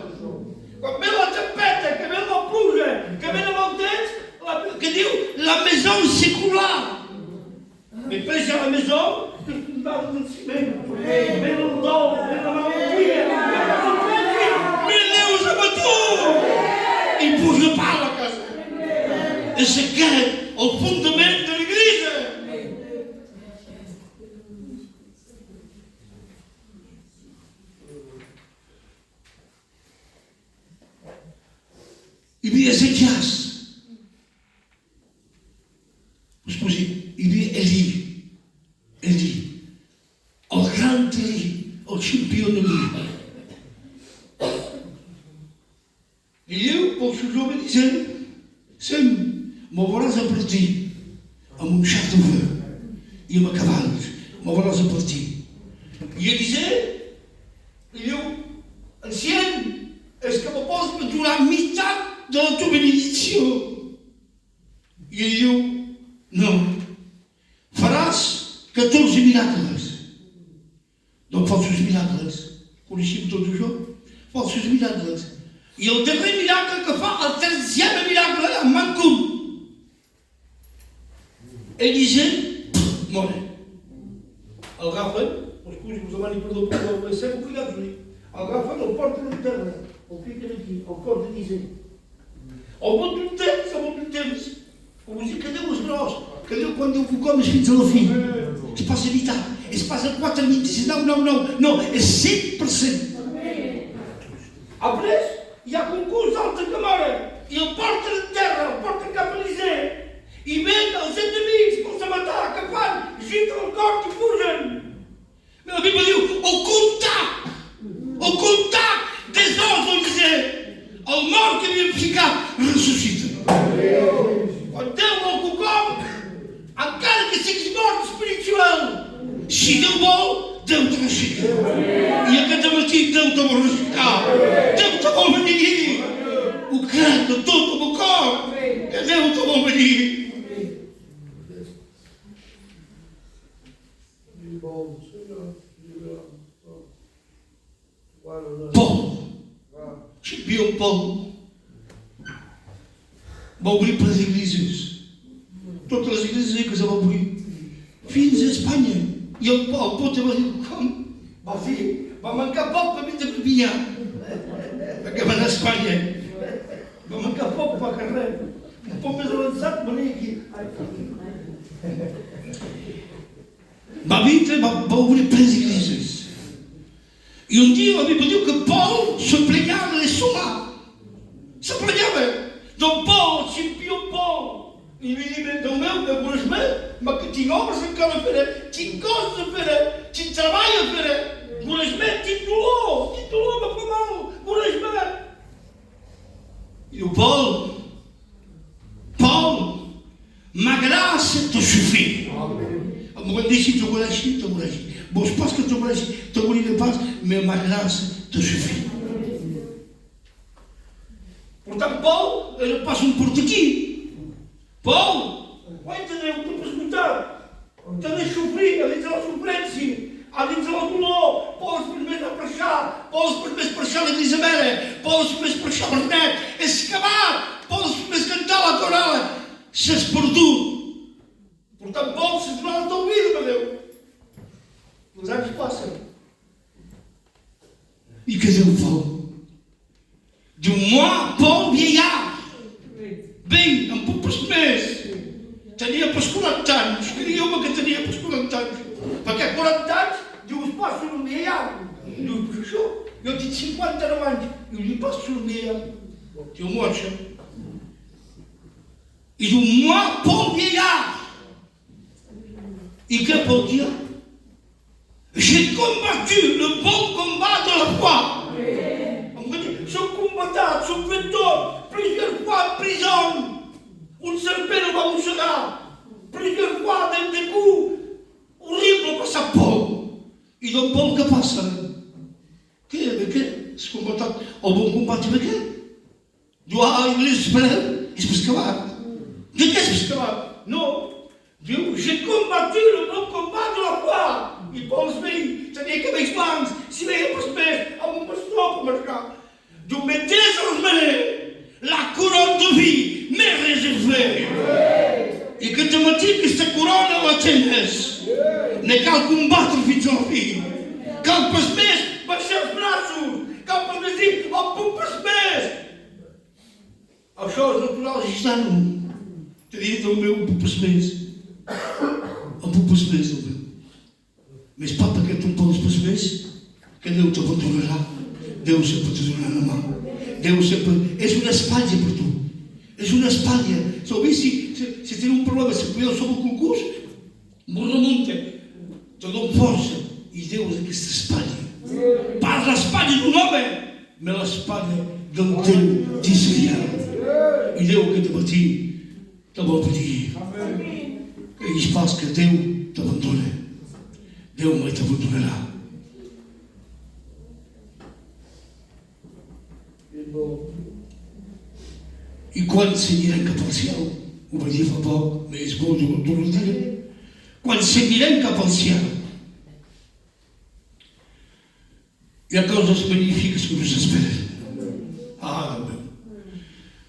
Quan ve la tempesta, que ve la pluja, que ve la ventets, que diu la maison s'écroula. Mais près à la maison, dans le ciment, mais le dol, mais la maladie, mais Déu s'abatut. Il ne bouge pas la casa. Et c'est quel au fondament de l'Église. Il y a Ézéchias. Vous posez. eu, posso jovem dizer, sim, uma valorosa para ti, a um chato de feu, e uma cavalos, uma valorosa para ti. E ele dizer, eu, anciano, est-ce que je posso me durar metade da tua benedição? E eu, não. Farás 14 milagres. Não faço os milagres. Conheci-me todos os jogos. Faço os milagres. E o terceiro milagre que faz, o terceiro milagre é Mancum. Ele diz, morre. Agafa, os cujos os amani perdoam por sempre cuidado de mim. Agafa, não porta na terra. Ou fica aqui, ao corte dizer. Ao bom do tempo, ao bom do tempo. Como dizer, cadê os nós? Cadê quando eu como os filhos ao fim? Se passa a metade, se passa 4 minutos, diz não, é 100%. Abres, e há concurso alta câmara, e ele porta de terra, porta cá para dizer, e vem aos inimigos, vão-se a matar, a capar, gitam o corte e fujam. A Bíblia diz, o contato des homens, vão dizer, ao morto que havia ficar, ressuscita. Então, ao come, aquele que se morto espiritual, se deu bom, deu-te a ressuscitar. E a cada aqui deu-te a ressuscitar. Deu-te a venir. O grande, todo o corpo, deu-te a venir. Paulo, subiu Paulo, vai abrir para as igrejas. Todas as igrejas que vão abrir. Filhos em Espanha. E eu, Paulo, pode dizer, como? Vai mancar pouco para mim de bebinha. Vai acabar na Espanha. Vai mancar pouco para a carreira. Depois mesmo lançado para mim aqui. Vai vir, vai abrir para as igrejas. E um dia a Bíblia diz que Paulo se pregava em sua. Se pregava. Então Paulo se empiou Paulo. E ele disse, não mas que tinha obras em cada feira, tinha coisas a feira, tinha trabalho a feira. Mas titulou, mas foi mal. E o Paulo, ma graça te suffit. A mulher disse, tu gostaste. Bom, je pense que tu gostaste, paz, mas ma graça te suffit. Portanto, Paulo, ele passa por aqui. Paulo, vai entender o que tu escutar. Entender sofrer, ali diz a sofrência, ali diz a dolor. Paulo se permite a prachar, Paulo se permite a prachar a Isabela, Paulo se permite a prachar a Bernete, a escavar, Paulo se permite a cantar a corala, se perdeu. Portanto, Paulo se torna tão ouvido, meu Deus. Os anos passam. E cadê o Paulo? De moi, Paulo vieillard. Bem, um pouco por mês. Tinha para os 40 anos. Queria uma que tinha para os 40 anos. Porque há 40 anos, eu os passo no vieillard. Eu puxou. Eu tinha 50 anos. Eu lhe passo no vieillard. Eu mostro. E de moi, Paulo vieillard. E que Paulo dit? J'ai combattu le bon combat de la foi. Sou combatado, sou vencedor, plusieurs fois en prison. Um serpente va me chegar. Plusieurs fois dans des coups horribles para essa Paulo. E donc Paulo que passa? Que? Se combatado, ao bom combate de quê? Do a igreja esperando, isso para escavar. De que é para escavar? Não. J'ai combattu le bon combat de la foi. E Paulo se vem, tinha que ver mãos, se veio para os pés, a um pastor para marcar. De me désormais, la couronne de vie m'est réservée. E que te meti que esta corona la tens. Nem cal combater fins ao fim. Cal para os pés, baixar os braços. Cal para dizer, ao pão para os pés. As coisas naturais estão. Te digo o meu para os pés. Ao pão para os pés, o meu. Mas papa que tu pões para os pés, que Deus te aventurará. Deus sempre te dará na mão. Deus sempre. És uma espalha para tu. És uma espalha. Só vi se tem um problema, se eu sobre o concurso, me remonta. Te dou força. E Deus é que se espalha. Para a espalha do nome, mas a espalha del teu disfiat. I Déu aquest matí te vol dir que és pas que Déu t'abandona. Déu mai t'abandonarà. I quan seguirem cap al ciel, ho vaig dir fa poc, però és bo tornar a dir, quan seguirem cap al ciel, hi ha coses magnífiques que us esperen. Ah, Déu meu.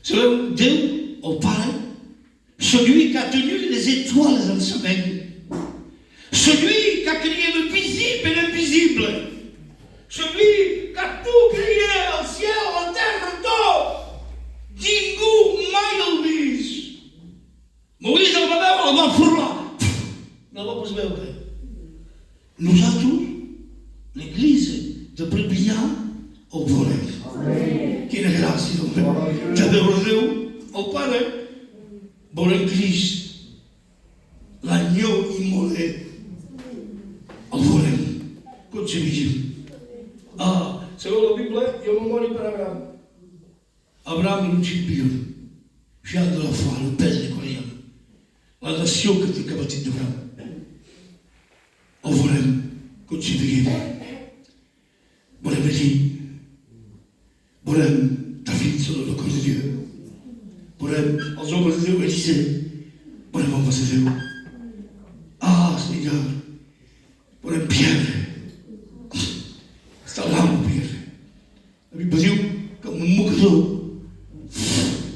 Sabeu, Déu, el Pare, celui qui a tenu les étoiles dans le sommeil, celui qui a créé le visible et l'invisible, celui qui a tout créé, el ciel, la terra, tot, ningú mai el vist. Moïse el va veure, el va furlar. No el va pas veure. Nosaltres, l'Église de Perpinyà, el volem. Quina gràcia, Déu meu. De veure Déu, el Pare, volem Crist, l'agneau immolé, el volem. Concebíem. Ah, sabeu la Bíblia, jo memòria per Abraham. Abraham era un champion, fiat de la foi, le père de croyants, la nation que té capacitat d'Abraham. El volem, concebíem. Volem allí, volem David sur le cor de Dieu, volem els homes de Déu, Elisée, volem homes de Déu. Ah, Senyor, volem Pierre, està l'amo Pierre. La Bíblia diu que un mocador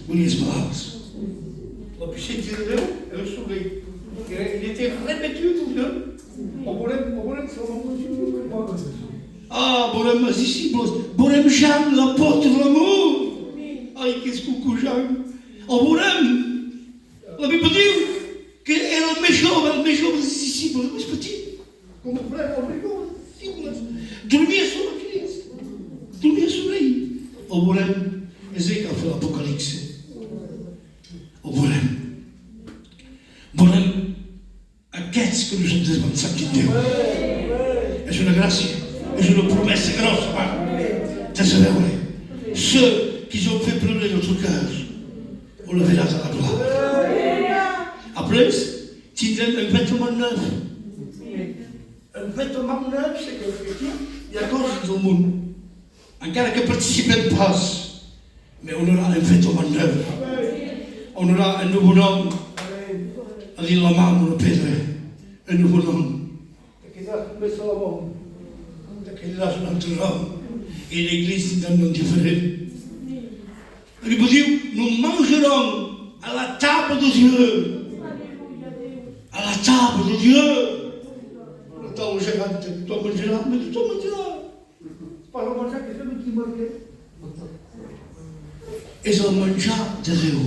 volia els malalts. La puixeta de Déu era el soleil. Il était revêtu de Dieu. On volem ser homes. Ah, volem els disciples, volem Jean, l'apôtre de l'amour. Ai, qu'est-ce que Jean. El volem. La Bíblia diu que era el més jove dels disciples, el més petit. Com el frère, el més jove dels disciples. Dormia sobre Crist. Dormia sobre ell. El volem. És ell que ha fet l'Apocalipse. El volem. Volem aquests que nosaltres vam sentir en Déu. És una gràcia. És una promesa grossa, de saber. Ceux qui ont fait pleurer notre cœur, on le verra à la gloire. Après, tindrem un vêtement neuf. Un vêtement neuf, c'est que hi ha coses del món, encara que participem pas, mais on aura un vêtement neuf. On aura un nouveau nom, a dir la mà amb una pedra, un nouveau nom. D'aquell és un altre nom, i l'Église tindrà un nom diferent. La Bíblia diu, nous mangerons à la table de Dieu. À la table de Dieu. Le temps mangerà, tothom menjarà, mais tothom menjarà. Per al menjar que fem aquí, Marquet. És el menjar de Déu.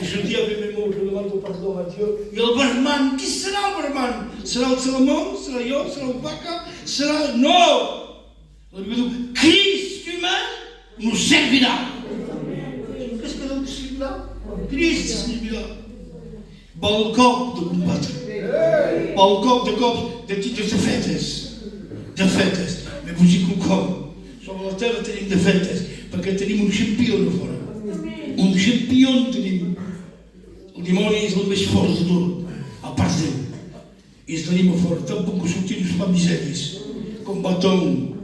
Je dis avec mes mots, je demande pardon à Dieu. Et le barman, qui sera le barman? Sera el Salomó? Sera jo? Sera el Paca? Sera... No! La Bíblia diu, Crist humain nous servira. Qu'est-ce que nous servira? Crist servirà. Vol cop de combatre. Vol cop de cops, de petites defetes. Defetes. Mais vous dites com? Sobre la terra tenim defetes, perquè tenim un campió a fora. Un campió tenim. El dimoni és el més fort de tot, a part Déu. I el tenim a fora, tampoc sortim les misèries. Combattons,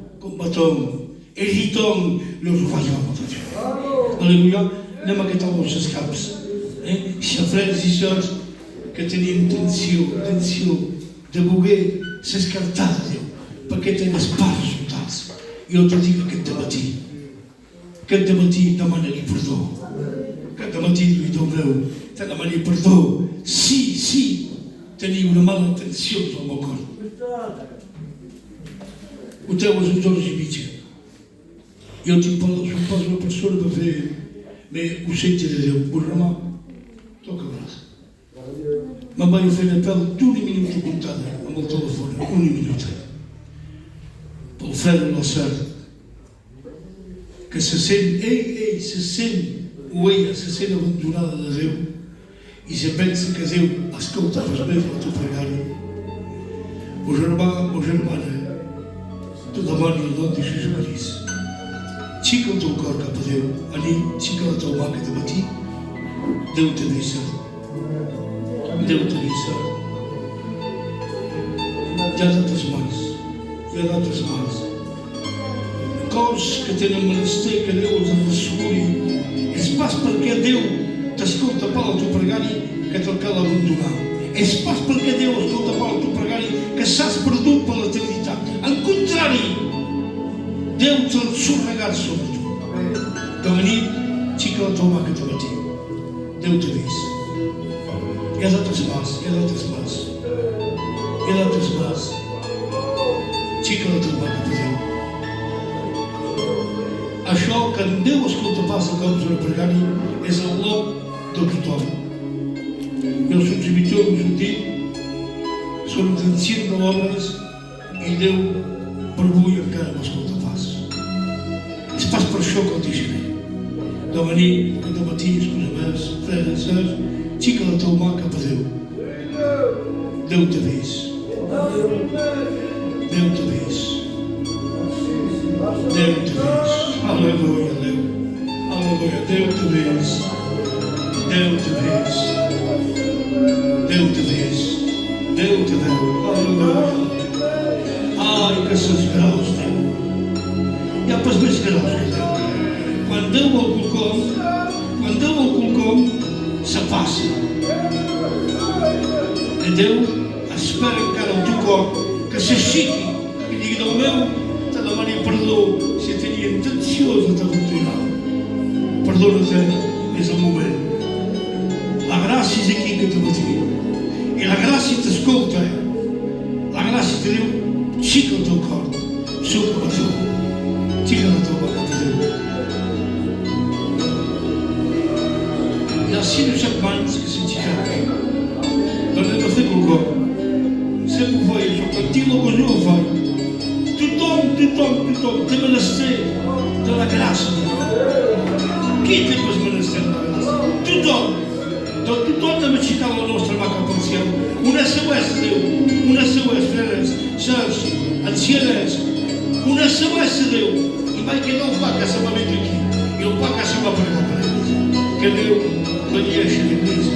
héritons le royaume de Dieu. Alléluia, anem a aquests nostres camps. Chers frères i sœurs, que tenim tensió de voler s'escartar de Déu, perquè tens pas resultats. Jo te dic aquest matí demana-li perdó. Aquest matí li doneu, te demani perdó. Sí, tenia una mala intenció al meu cor. Ho treues uns hores i mitja. Jo tinc pas una persona per fer, mais ho senti de Déu. Burrama, toca braç. Me'n vaig fer un apel d'una minuta comptada amb el telèfon, una minuta. Pel frère o la sœur, que se sent, ell se sent, o ella se sent abandonada de Déu i se pensa que Déu escolta per més la teva pregària. Mon germà, mon germana, te demano el nom de Jésus-Christ. xica el teu cor cap a Déu. Ani, xica la teva mà aquest matí. Déu t'avisa. Déu t'avisa. Hi ha d'altres mans. Hi ha d'altres mans. Cos que tenen menester que Déu els ressusciti. És pas perquè Déu t'escolta per la teva pregària que te'l cal abandonar. És pas perquè Déu escolta per la teva pregària que s'has perdut per la teva. Al contrari, Déu te'l sorregar sobre tu. De venir, xica la teva mà aquest matí. Déu t'ha vist. Hi ha d'altres mans, hi ha d'altres mans. Hi ha d'altres mans. Xica la teva mà cap a Déu. Això que en Déu escolta pas el cop d'una pregària és el lot de tothom. I els subscriptors us ho dic, són d'ancient de l'obres i Déu per avui encara m'escolta pas. És pas per això que el deixaré. De venir aquest matí, escolta-meus, fredes, xica la teva mà cap a Déu. Déu t'ha vist. Déu t'ha vist. Déu t'ha vist. Aleluia, Déu. Aleluia, Déu t'ha vist. Déu t'ha vist. Déu t'ha vist. Déu t'ha veu. Aleluia. Ai, que ses graus, Déu. Hi ha pas més graus que Déu. Quan Déu vol quelcom, se passa. I Déu espera encara el teu cor que s'aixequi i digui del meu, te demani perdó si tenia intenció de t'abandonar. Perdona-te, és el moment. La gràcia és aquí que te matí. I la gràcia t'escolta. La gràcia te diu, xica el teu cor, suca per tu. Xica la teva boca per Déu. Hi ha 5 setmanes que s'han xicat. Donem a fer quelcom. Sempre ho faig, això, cantil o cosa ho faig. Tothom té menester de la gràcia de Déu. Qui té més menester de la gràcia? Tothom. Doncs tothom hem aixecat la nostra mà cap al ciel. Una seva és Déu, una seva és freres, saps, ancianes, una seva és Déu. I mai que no el pa que se m'ha met aquí, i el pa que se m'ha pregat per ells. Que Déu beneixi l'Església.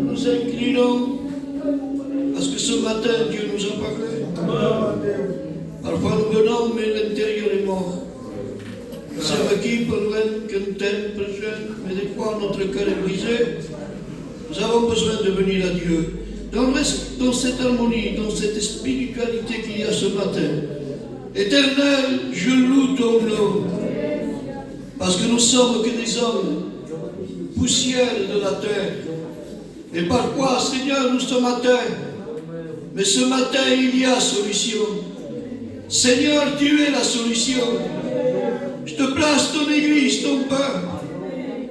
Nous inclinons parce que ce matin Dieu nous a parlé. Parfois nous venons, mais l'intérieur est mort. C'est qui parlent, cantem, prêchent, mais des fois notre cœur est brisé. Nous avons besoin de venir à Dieu. Dans cette harmonie, dans cette spiritualité qu'il y a ce matin. Éternel, je loue ton nom. Parce que nous sommes que des hommes, poussière de la terre. Et parfois, Seigneur, nous sommes atteints. Mais ce matin, il y a solution. Seigneur, tu es la solution. Je te place ton église, ton peuple.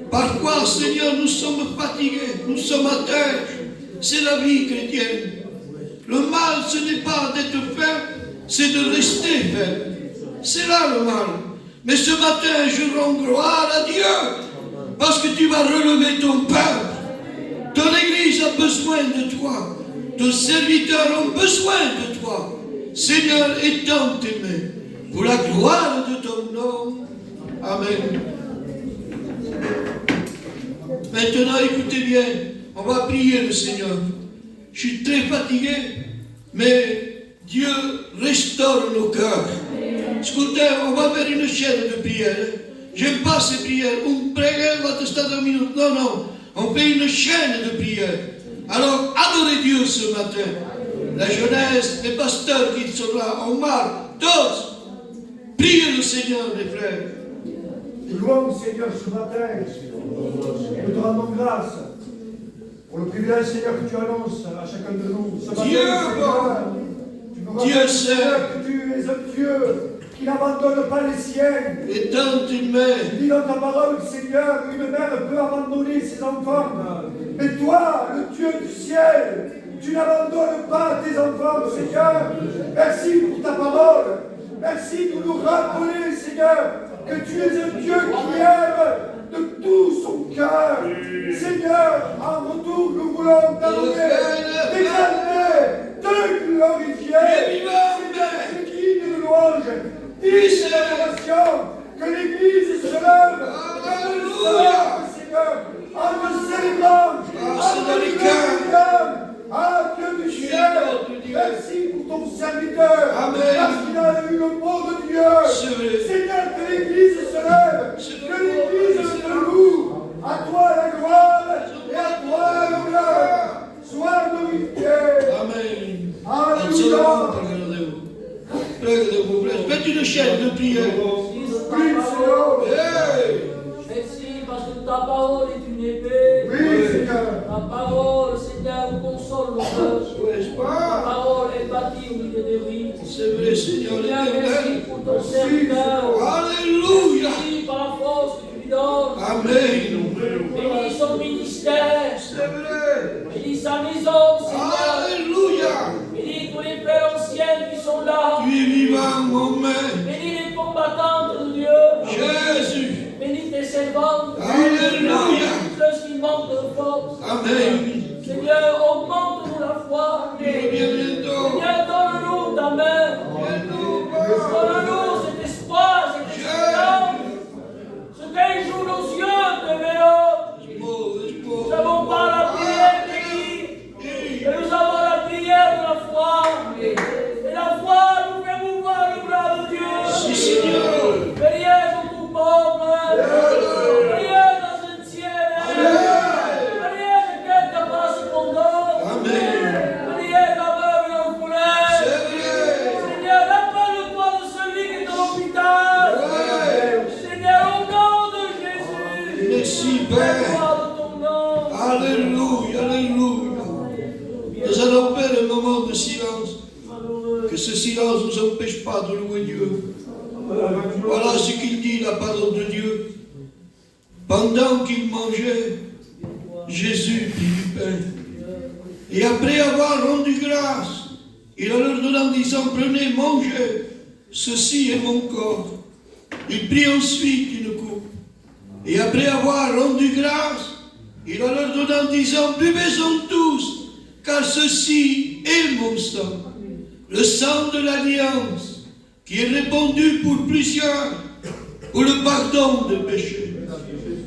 Parfois, Seigneur, nous sommes fatigués, nous sommes atteints. C'est la vie chrétienne. Le mal, ce n'est pas d'être faible, c'est de rester faible. C'est là le mal. Mais ce matin, je rends gloire à Dieu. Parce que tu vas relever ton peuple. Ton église a besoin de toi. Tes serviteurs ont besoin de toi. Seigneur, étends tes mains pour la gloire de ton nom. Amen. Maintenant, écoutez bien, on va prier le Seigneur. Je suis très fatigué, mais Dieu restaure nos cœurs. Écoutez, on va faire une chaîne de prière. J'aime pas ces prières. On prie, va te stare une minute. Non, non. On fait une chaîne de prière. Alors, adorez Dieu ce matin. La jeunesse, les pasteurs qui sont là, on marche, tous. Priez le Seigneur, mes frères. Nous louons, Seigneur, ce matin. Nous te rendons grâce pour le privilège, Seigneur, que tu annonces à chacun de nous. Ce matin, Dieu, Seigneur, tu nous Dieu rappelles, sait. Seigneur, que tu es un Dieu qui n'abandonne pas les siens. Étends tes mains. Tu dis dans ta parole, Seigneur, une mère peut abandonner ses enfants. Mais toi, le Dieu du ciel, tu n'abandonnes pas tes enfants, Seigneur. Merci pour ta parole. Merci pour nous rappeler, Seigneur, que tu es un Dieu qui aime de tout son cœur. Seigneur, en retour, nous voulons t'adorer, t'exalter, te Faites une chaîne de prière. Merci parce que ta parole est une épée. Oui, Seigneur. Ta parole, Seigneur, console nos cœurs. Ta parole est bâtie au milieu des rives. C'est vrai, Seigneur. Seigneur, merci pour ton serviteur. Alléluia. Merci par la force que tu lui donnes. Amen. Bénis son ministère. C'est vrai. Bénis sa maison, Seigneur. Alléluia. Bénis tous les pères anciens qui sont là. Tu es vivant, mon maître. Bénis les combattants de Dieu. Jésus. Bénis tes servantes. Alléluia. Ceux qui manquent de force. Amen. Seigneur, augmente-nous la foi. Je reviens bientôt. Seigneur, donne-nous ta main. Donne-nous cet espoir, cette espérance. Ce qu'un jour nos yeux te verront. Nous n'avons pas la prière bénie, mais nous avons la prière de la foi. Et la foi nous fait mouvoir le bras de Dieu. Si, Seigneur. Prière dans ton peuple. Prière dans un ciel. Prière de quel n'a pas cependant. Amen. Prière d'aveugle et d'orphelin. C'est vrai. Seigneur, rappelle-toi de celui qui est dans l'hôpital. Seigneur, au nom de Jésus. Merci, Père. Gloire de ton nom. Alléluia, alléluia. Nous allons faire un moment de silence. Que ce silence ne nous empêche pas de louer Dieu. Voilà ce qu'il dit, la parole de Dieu. Pendant qu'il mangeait, Jésus prit du pain. Et après avoir rendu grâce, il en leur donna en disant, prenez, mangez, ceci est mon corps. Il prit ensuite une coupe. Et après avoir rendu grâce, il en leur donna en disant, buvez-en tous, car ceci est mon sang, le sang de l'alliance, qui est répandu pour plusieurs, pour le pardon des péchés.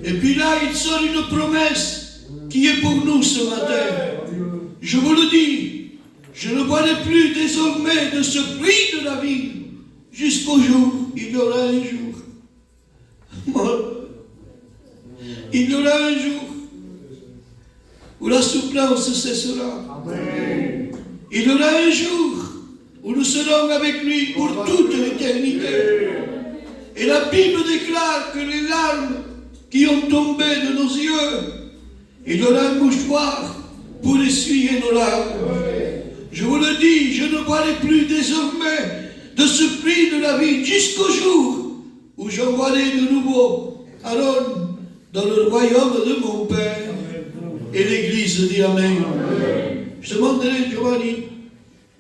Et puis là, il sort une promesse qui est pour nous ce matin. Je vous le dis, je ne boirai plus désormais de ce fruit de la vie, jusqu'au jour, il y aura un jour. Il y aura un jour où la souffrance cessera. Il y aura un jour où nous serons avec lui pour toute l'éternité. Et la Bible déclare que les larmes qui ont tombé de nos yeux, il y aura un mouchoir pour essuyer nos larmes. Je vous le dis, je ne boirai plus désormais de ce fruit de la vie jusqu'au jour où j'envoierai de nouveau Aaron dans le royaume de mon Père. Et l'Église dit Amen. Je demanderai Giovanni,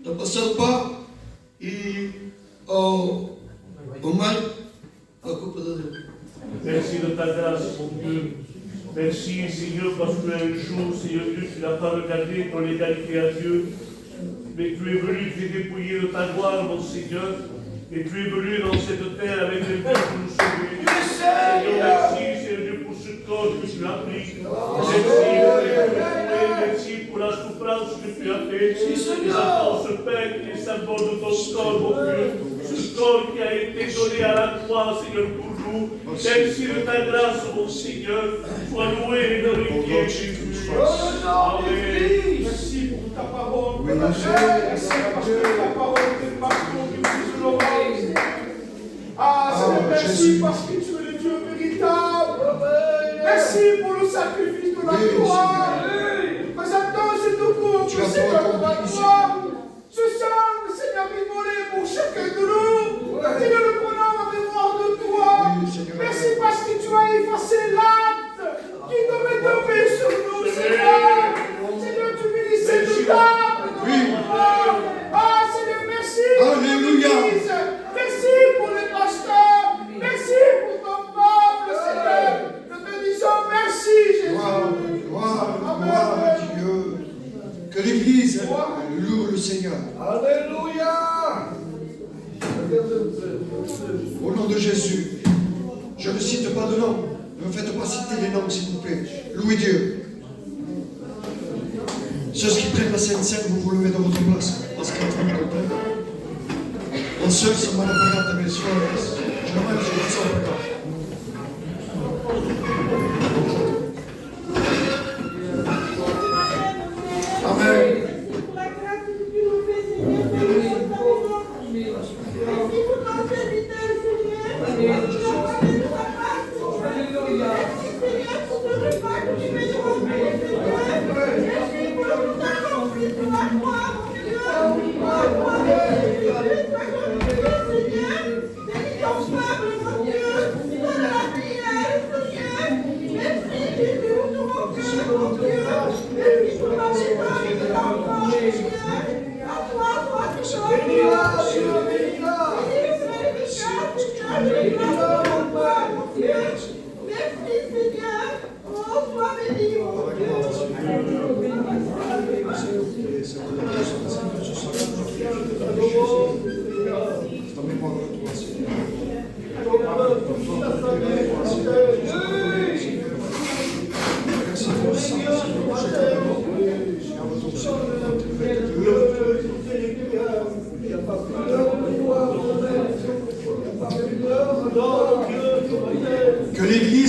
ne passant pas, et au mal, à coupe de Dieu. Merci de ta grâce, mon Dieu. Merci, Seigneur, parce qu'un jour, Seigneur Dieu, tu n'as pas regardé ton égalité à Dieu, mais tu es venu te dépouiller de ta gloire, mon Seigneur, et tu es venu dans cette terre avec le Dieu que nous sommes venus. Seigneur, merci, Seigneur Dieu, pour ce corps que tu as pris. Merci pour la souffrance que tu as fait. Ce pain qui est symbole de ton corps, mon Dieu. Ce corps qui a été donné à la croix, Seigneur, pour nous. Merci de ta grâce, mon Seigneur. Sois loué et glorifié, Jésus. Amen. Merci pour ta parole. Merci parce que ta parole est partout qui nous l'oreille. Ah, Seigneur, merci parce que tu es le Dieu véritable. Merci pour le sacrifice de la croix. Présentant ce nouveau que Seigneur de la croix. Ce sang, Seigneur, immolé pour chacun de nous. Seigneur, le prenons en mémoire de toi. Merci parce que tu as effacé l'acte qui devait tomber sur nous, Seigneur. Seigneur, tu bénissais toute âme de notre corps. Ah, Seigneur, merci. Alléluia. Merci pour les pasteurs. Merci pour ton peuple, Seigneur. Nous te disons merci, Jésus. Gloire à Dieu. Que l'Église loue le Seigneur. Alléluia. Au nom de Jésus, je ne cite pas de nom. Ne me faites pas citer les noms, s'il vous plaît. Louez Dieu. Ceux qui prennent la Sainte Seine, vous vous levez dans votre place. Parce qu'en train de comprendre. En seul, ça m'a la mes soins. Je remets sur le sang de Amen. Pour la grâce que tu nous fais, Seigneur,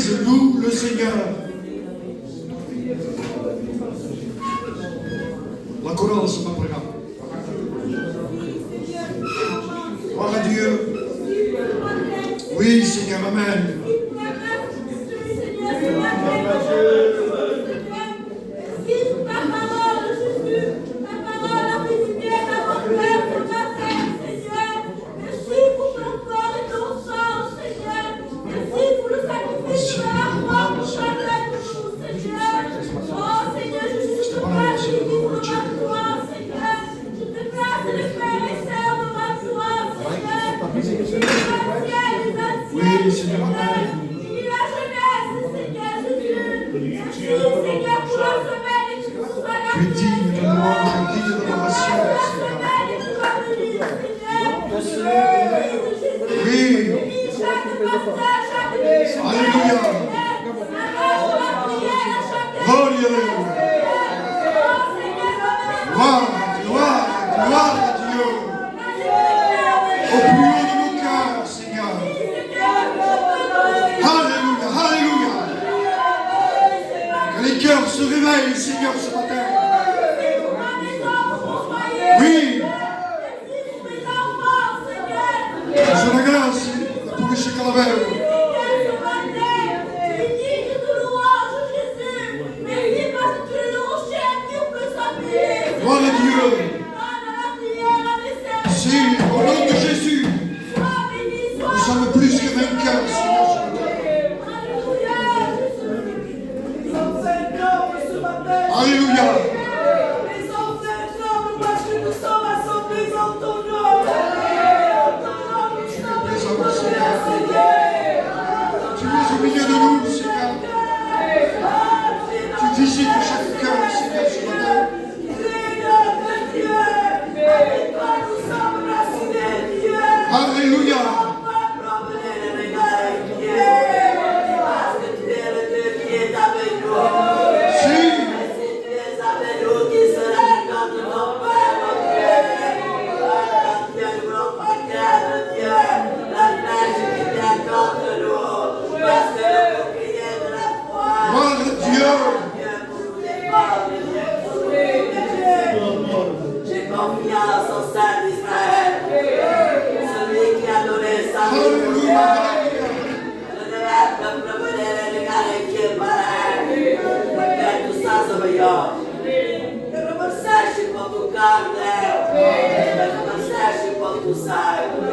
l'Église loue le Seigneur. La chorale se m'apprendra. Gloire à Dieu. Oui, Seigneur, Amen. Oui, Seigneur, Amen. Tu es digne de louange, digne d'adoration, Seigneur. Oui. Alléluia. Alléluia. Gloire, gloire, gloire à Dieu. Au plus haut de nos cœurs, Seigneur. Alléluia, alléluia. Que les cœurs se réveillent, Seigneur, ce matin. Oui. C'est la grâce pour les calavères. Gloire à Dieu. Si, au nom de Jésus, nous sommes plus que vainqueurs, Seigneur. Alléluia. Tu es au milieu de nous, Seigneur. Tu visites chaque cœur, Seigneur, ce matin. Alléluia. J'ai confiance en Saint d'Israël, celui qui a donné sa vie. Le peuple venait regarder qui est pareil, perché tu sai dove io. Non mi sai un po' tu carne, non mi sai un po' tu sai, non mi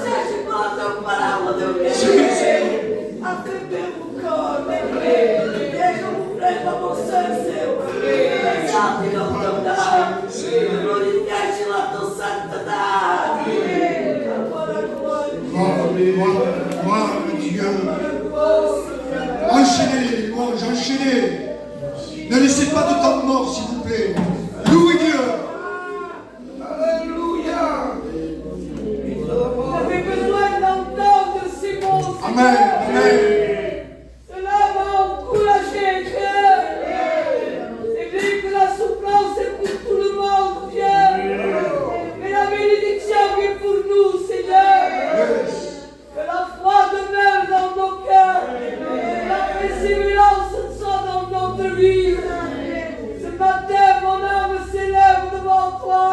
sai un po' tu parla di che. Anche per un corpo, e non prendo a você seu. Santi non tornare, glorificaci la tua santità. Gloire à Dieu. Enchaînez les louanges, enchaînez. Ne laissez pas de temps mort, s'il vous plaît. Louez Dieu. Alléluia. J'avais besoin d'entendre ces mots. Amen, amen. Cela m'a encouragé, Dieu. C'est vrai que la souffrance est pour tout le monde, Dieu. Mais la bénédiction est pour nous, Seigneur. Que la foi demeure dans nos cœurs. Que la persévérance soit dans notre vie. Ce matin, mon âme s'élève devant toi.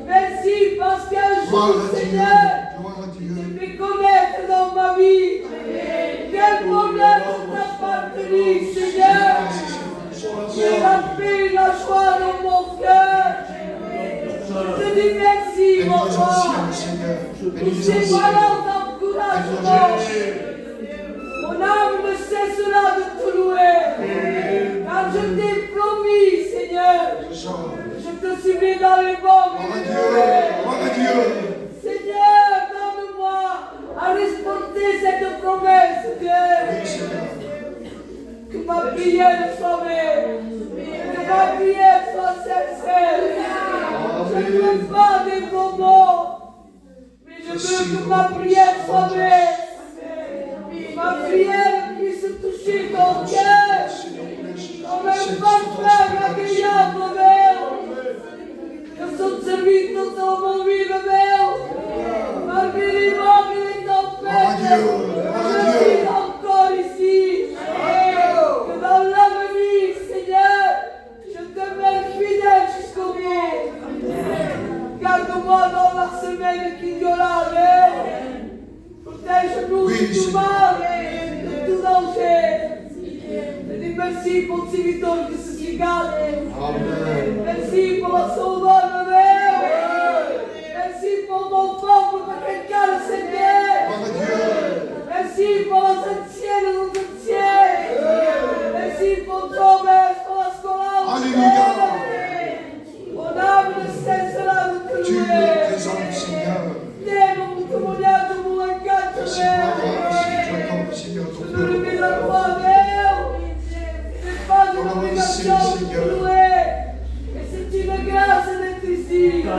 Merci parce qu'un jour, Seigneur, tu fais connaître dans ma vie. Quel bonheur t'appartenir, Seigneur. J'ai la paix et la joie dans mon cœur. Je te dis merci, mon roi, pour ces parents d'encouragement. Mon âme ne cessera de te louer, car je t'ai promis, Seigneur, je te suivrai dans les bons milieux. Seigneur, donne-moi à respecter cette promesse, Dieu. Que ma prière soit vraie, que ma prière soit sincère. Je ne veux pas des gros mots, mais je veux que ma prière soit vraie. Ma prière puisse toucher ton cœur comme un parfum agréable, que son service dans mon vivre, malgré les morts et les tempêtes, je vis encore protège-nous de tout mal, de tout danger. Je dis merci pour le serviteur qui se suis gardé. Merci pour la sauveur de Dieu. Merci pour mon peuple, pour quelqu'un le Seigneur. Merci pour la entière de nos entiers. Merci pour Thomas, pour la scola. Alléluia. Mon âme ne cessera de te Tu louer. es présent, Seigneur. Devo testimoniare tu vuoi Merci pour la grâce que tu accordes, Seigneur, ton non peuple. mi la tua Dio e fai un'obbligazione per lui e se ti la grazia del Cristo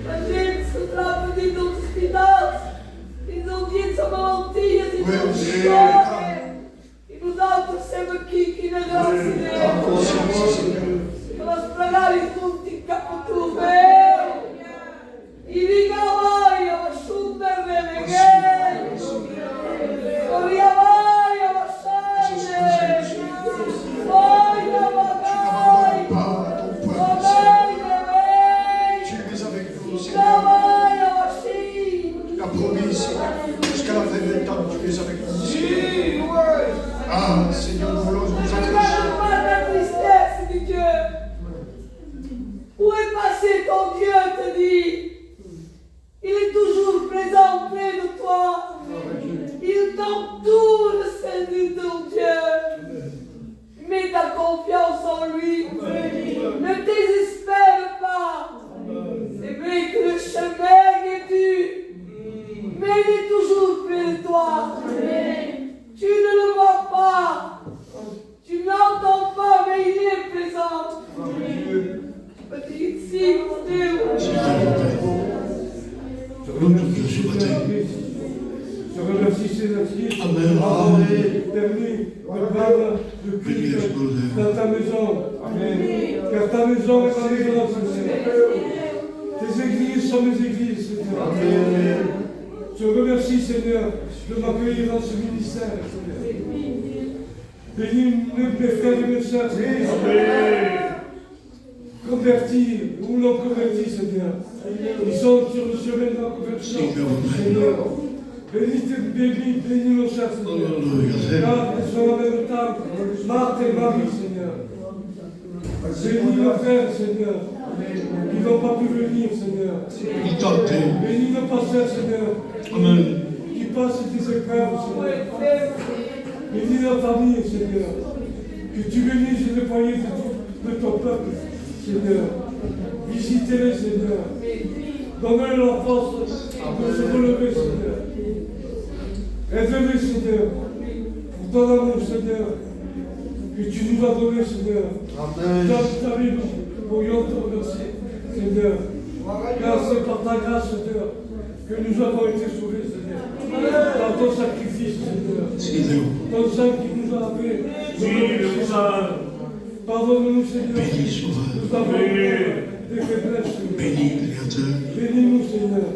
la gente si trova di ospitare di udienza malattia di uccisione e nosaltres siamo chi ne grazia di Dio per la spregare tutti in capo tuo vero i rigavai a sundere le ghe corriavai a lasciare vai a magari Tu es avec nous, Seigneur. vai a lasciare Tu as promis, Seigneur, jusqu'à la fin des temps, tu es avec nous, Seigneur. Ah, Seigneur, nous voulons nous accrocher. la tristesse di Dieu. Où est passé ton Dieu, te dit? Il est toujours présent près de toi. Il t'entoure, Seigneur ton Dieu. Mets ta confiance en lui. Ne désespère pas. C'est vrai que le chemin est dur, mais il est toujours près de toi. Tu ne le vois pas. Tu n'entends pas, mais il est présent. Petit ici, mon Dieu. Nous te prions ce matin. Je remercie Seigneur Christ. Amen. T'es venu me prendre le culte dans ta maison. Amen. Car ta maison est ma maison, Seigneur. Tes églises sont mes églises, Seigneur. Amen. Je remercie, Seigneur, de m'accueillir dans ce ministère, Seigneur. Bénis mes frères et mes sœurs, Seigneur. Convertis ou non convertis, Seigneur. Ils sont sur le chemin de la conversion, Seigneur. Bénis nos chers, Seigneur. Car elles sont en même temps Marthe et Marie, Seigneur. Bénis nos frères, Seigneur, qui n'ont pas pu venir, Seigneur. Bénis nos pasteurs, Seigneur, qui passent des épreuves, Seigneur. Bénis nos familles, Seigneur. Que tu bénisses les foyers de ton peuple, Seigneur. Visitez-les, Seigneur. Donne-leur la force de se relever, Seigneur. Aide-les, Seigneur, pour ton amour, Seigneur, que tu nous as donné, Seigneur. Amen. Dans ta vie, nous pourrions te remercier, Seigneur. Car c'est par ta grâce, Seigneur, que nous avons été sauvés, Seigneur. Par ton sacrifice, Seigneur. Ton sang qui nous a lavé. Pardonne-nous, Seigneur. Nous avons des faiblesses, Seigneur. Bénis-nous, Seigneur.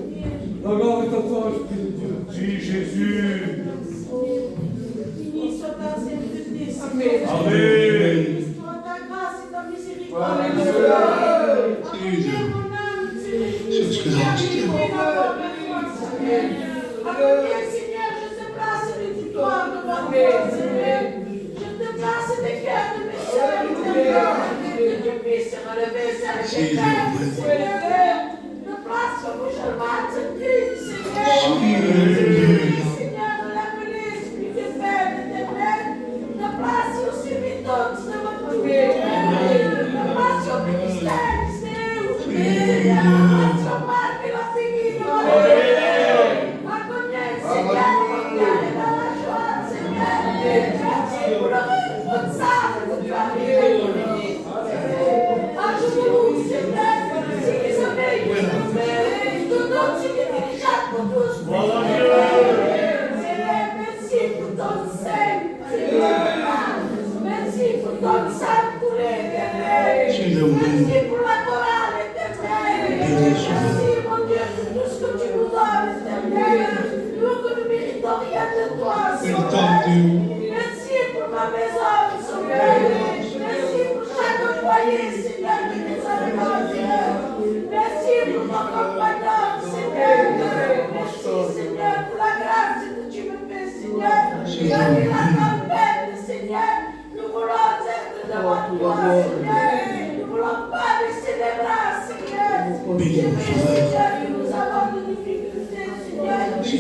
La gloire est à toi, Esprit de Dieu. Oui, Jésus. Béni soit ta sainteté, Amen. Béni soit ta grâce et ta miséricorde. Amen, mon âme, Seigneur. Seigneur, je te place les victoires devant toi, Seigneur. Je te place les cœurs de mes soeurs, que tu puisses relever celles des cœurs, Seigneur. De place comme je bats ce Christ, Seigneur. Seigneur, l'appeler, Esprit de Père éternel. De place aussi vitesse de votre vie. De place au ministère, Seigneur. De place au mal et la figure. Accompagne, Seigneur, mon cœur est dans la joie, Seigneur. Merci pour le responsable que tu as mis pour nous. À genoux, Seigneur, si tu savais que je te donne ce qui est déjà pour tous. Seigneur, merci pour ton sein, Seigneur. Merci pour ton sang coulé, éternel. Merci pour la chorale, éternel. Merci, mon Dieu, pour tout ce que tu nous donnes, éternel. Nous que nous méritons rien de toi, Seigneur. Merci pour ma maison, Seigneur. Merci pour chaque foyer, Seigneur, de mes amis. Merci pour mon compagnon, Seigneur. Merci, Seigneur, pour la grâce.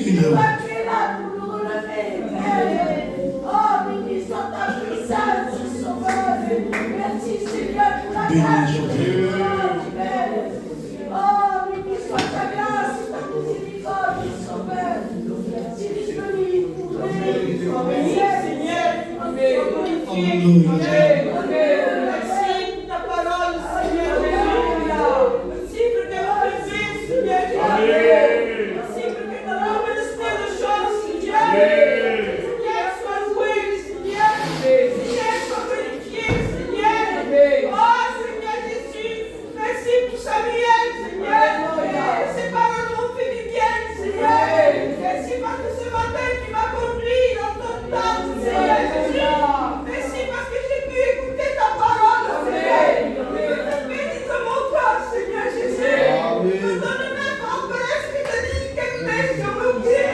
Toi, tu es là pour nous relever, Père. Oh, béni soit ta puissance, Sauveur. Merci, Seigneur, pour la grâce de ton Père. Oh, béni soit ta grâce, ta miséricorde, Sauveur. Merci, disponible pour nous. Seigneur. Amen. Merci pour ta parole, Seigneur. Merci pour tes reflets, Seigneur. Merci pour que tu as ministré de choses, Seigneur. Seigneur, sois loué, Seigneur. Seigneur, sois glorifié, Seigneur. Oh, Seigneur Jésus, merci pour Samuel, Seigneur. Ces paroles m'ont fait du bien, Seigneur. Merci parce que ce matin, tu m'as conduit dans ton temps, Seigneur Jésus. Merci parce que j'ai pu écouter ta parole, Seigneur. Bénis de mon corps, Seigneur Jésus. Pardonne-moi encore ce que tu dis, quelque chose sur mon pied.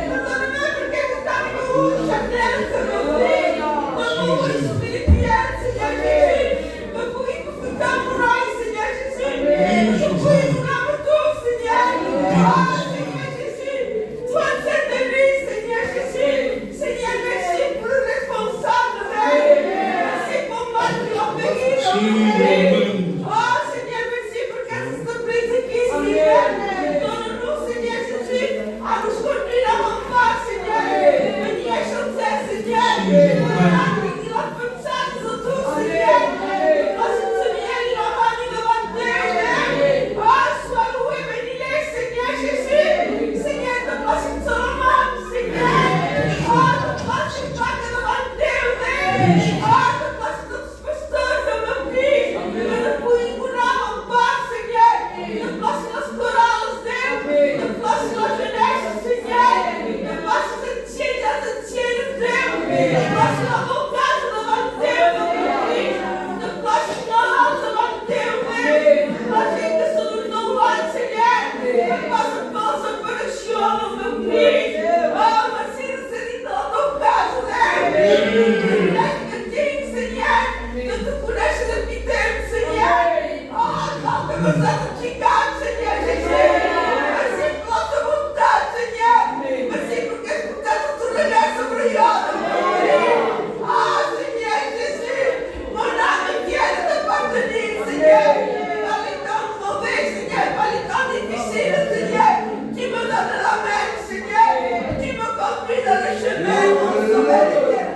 Pardonne-moi pour quelque amour charnel sur mon pied. Amour spirituel, Seigneur Jésus. Me prie pour que tu t'amourailles, Seigneur Jésus. Me prie pour l'amour, Seigneur. Oh, Seigneur Jésus. Sois saint de lui, Seigneur Jésus. Seigneur, merci pour le responsable, merci pour moi qui l'ont béni dans mon vie. Oh, Seigneur, merci pour que cette prise qui est Seigneur. Donne-nous, Seigneur Jésus, à nous conduire dans mon pas, Seigneur. Venir à chanter, Seigneur. Donne-nous la puissance de tout, Seigneur. Parce que Seigneur, il a vendu devant Dieu. Oh, sois loué, béni-les, Seigneur Jésus. Seigneur, te place une seule main, Seigneur. Oh, te place une bague devant Dieu. Oh, te place toute spéciale de ma vie. Te puis pour mon pas, Seigneur. Te place las corales, Dieu. Te place la jeunesse, Seigneur. Te place cette tienne, Dieu. Te place la vocale devant Dieu, te place une orange devant Dieu. Te place que sur le nom de Seigneur. Te place une force de production dans ma vie. Oh, merci de servir dans ton cas, Seigneur. Seigneur, que tu connaisses le питаем, Seigneur. Oh, quand tu me sens trigat, Seigneur Jésus. Merci pour notre bonté, Seigneur. Merci pour que tu regardes ce brillant de mon vie. Ah, Seigneur Jésus, mon âme est fière de t'appartenir, Seigneur. Par les temps mauvais, Seigneur, par les temps difficiles, Seigneur. Tu me donnes la main, Seigneur. Tu me conduis dans le chemin, mon sauveur éternel.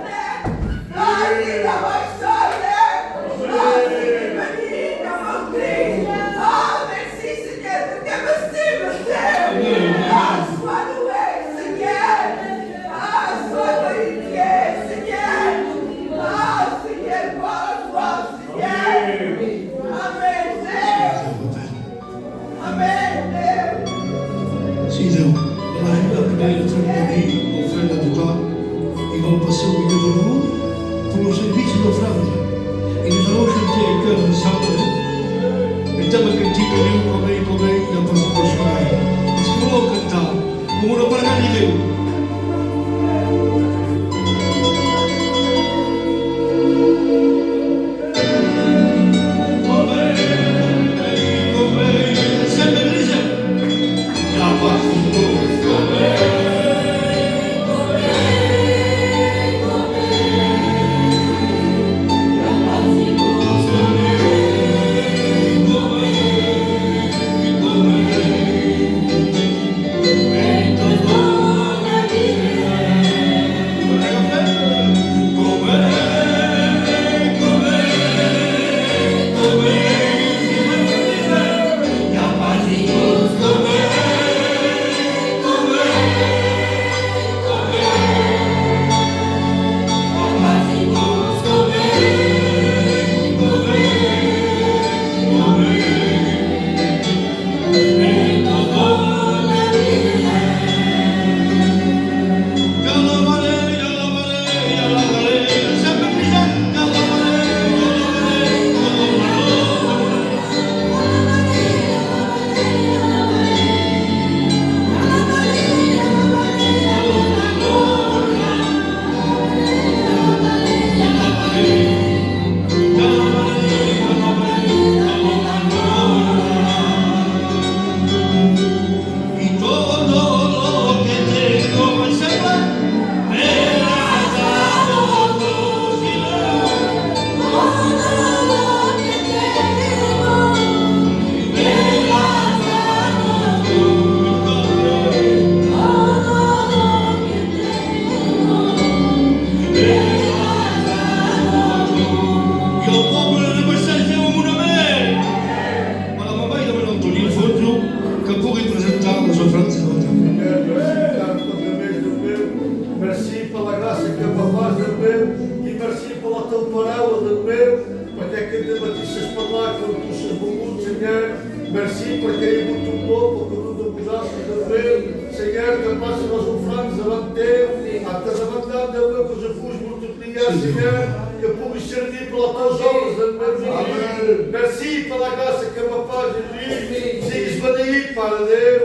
Merci Seigneur pour que me stime, sois loué Seigneur, sois glorifié Seigneur, Seigneur, gloire à toi Seigneur, Amen. Seigneur, on arrive à prier notre famille, offrande à toi. Ils vont passer au milieu de nous pour le service d'offrande. Et nous allons chanter un cœur ensemble. Estamos cantando come e a nossa paixão. Mas que vamos cantar como uma palavra de Deus. presentar les ofrendes de Déu. Merci per la gràcia que me fas, Déu meu, i merci per la teva paraula, Déu meu, perquè aquest dematí s'has parlat com tu s'has volgut, Senyor. Merci perquè hi ha hagut un bo per cada un de vosaltres, Déu meu. Senyor, que passi les ofrendes davant teu, a te demandat, Déu meu, que us puguis multiplicar, Senyor, que puguis servir per les teves obres, Déu meu. Merci per la gràcia que me fas, Jesús. Siguis beneït, Pare Déu.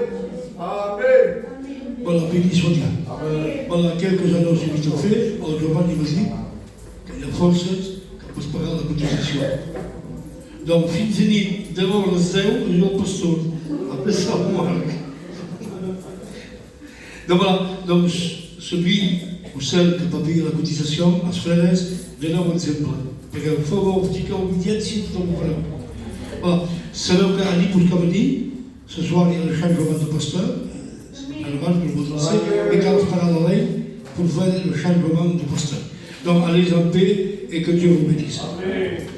Amen. Voilà, béni soit Dieu. Voilà quelques annonces que je te fais. Alors, Giovanni m'a dit qu'il y a forces que peut pagar la cotisation. Donc, fins a nit, d'abord les 10, jo el pastor. Après ça, Marc. Donc voilà, donc celui ou celle qui va payer la cotisation, als frères, doneu un exemple. Perquè feu ficar obediència a tothom ho fareu. Voilà, sabeu que a nit us que venir, ce soir il y a le changement de pasteur. Abans que vous lancez, et cal esperar la ley pour faire le changement de pasteur. Donc allez en paix et que Dieu vous bénisse. Amen.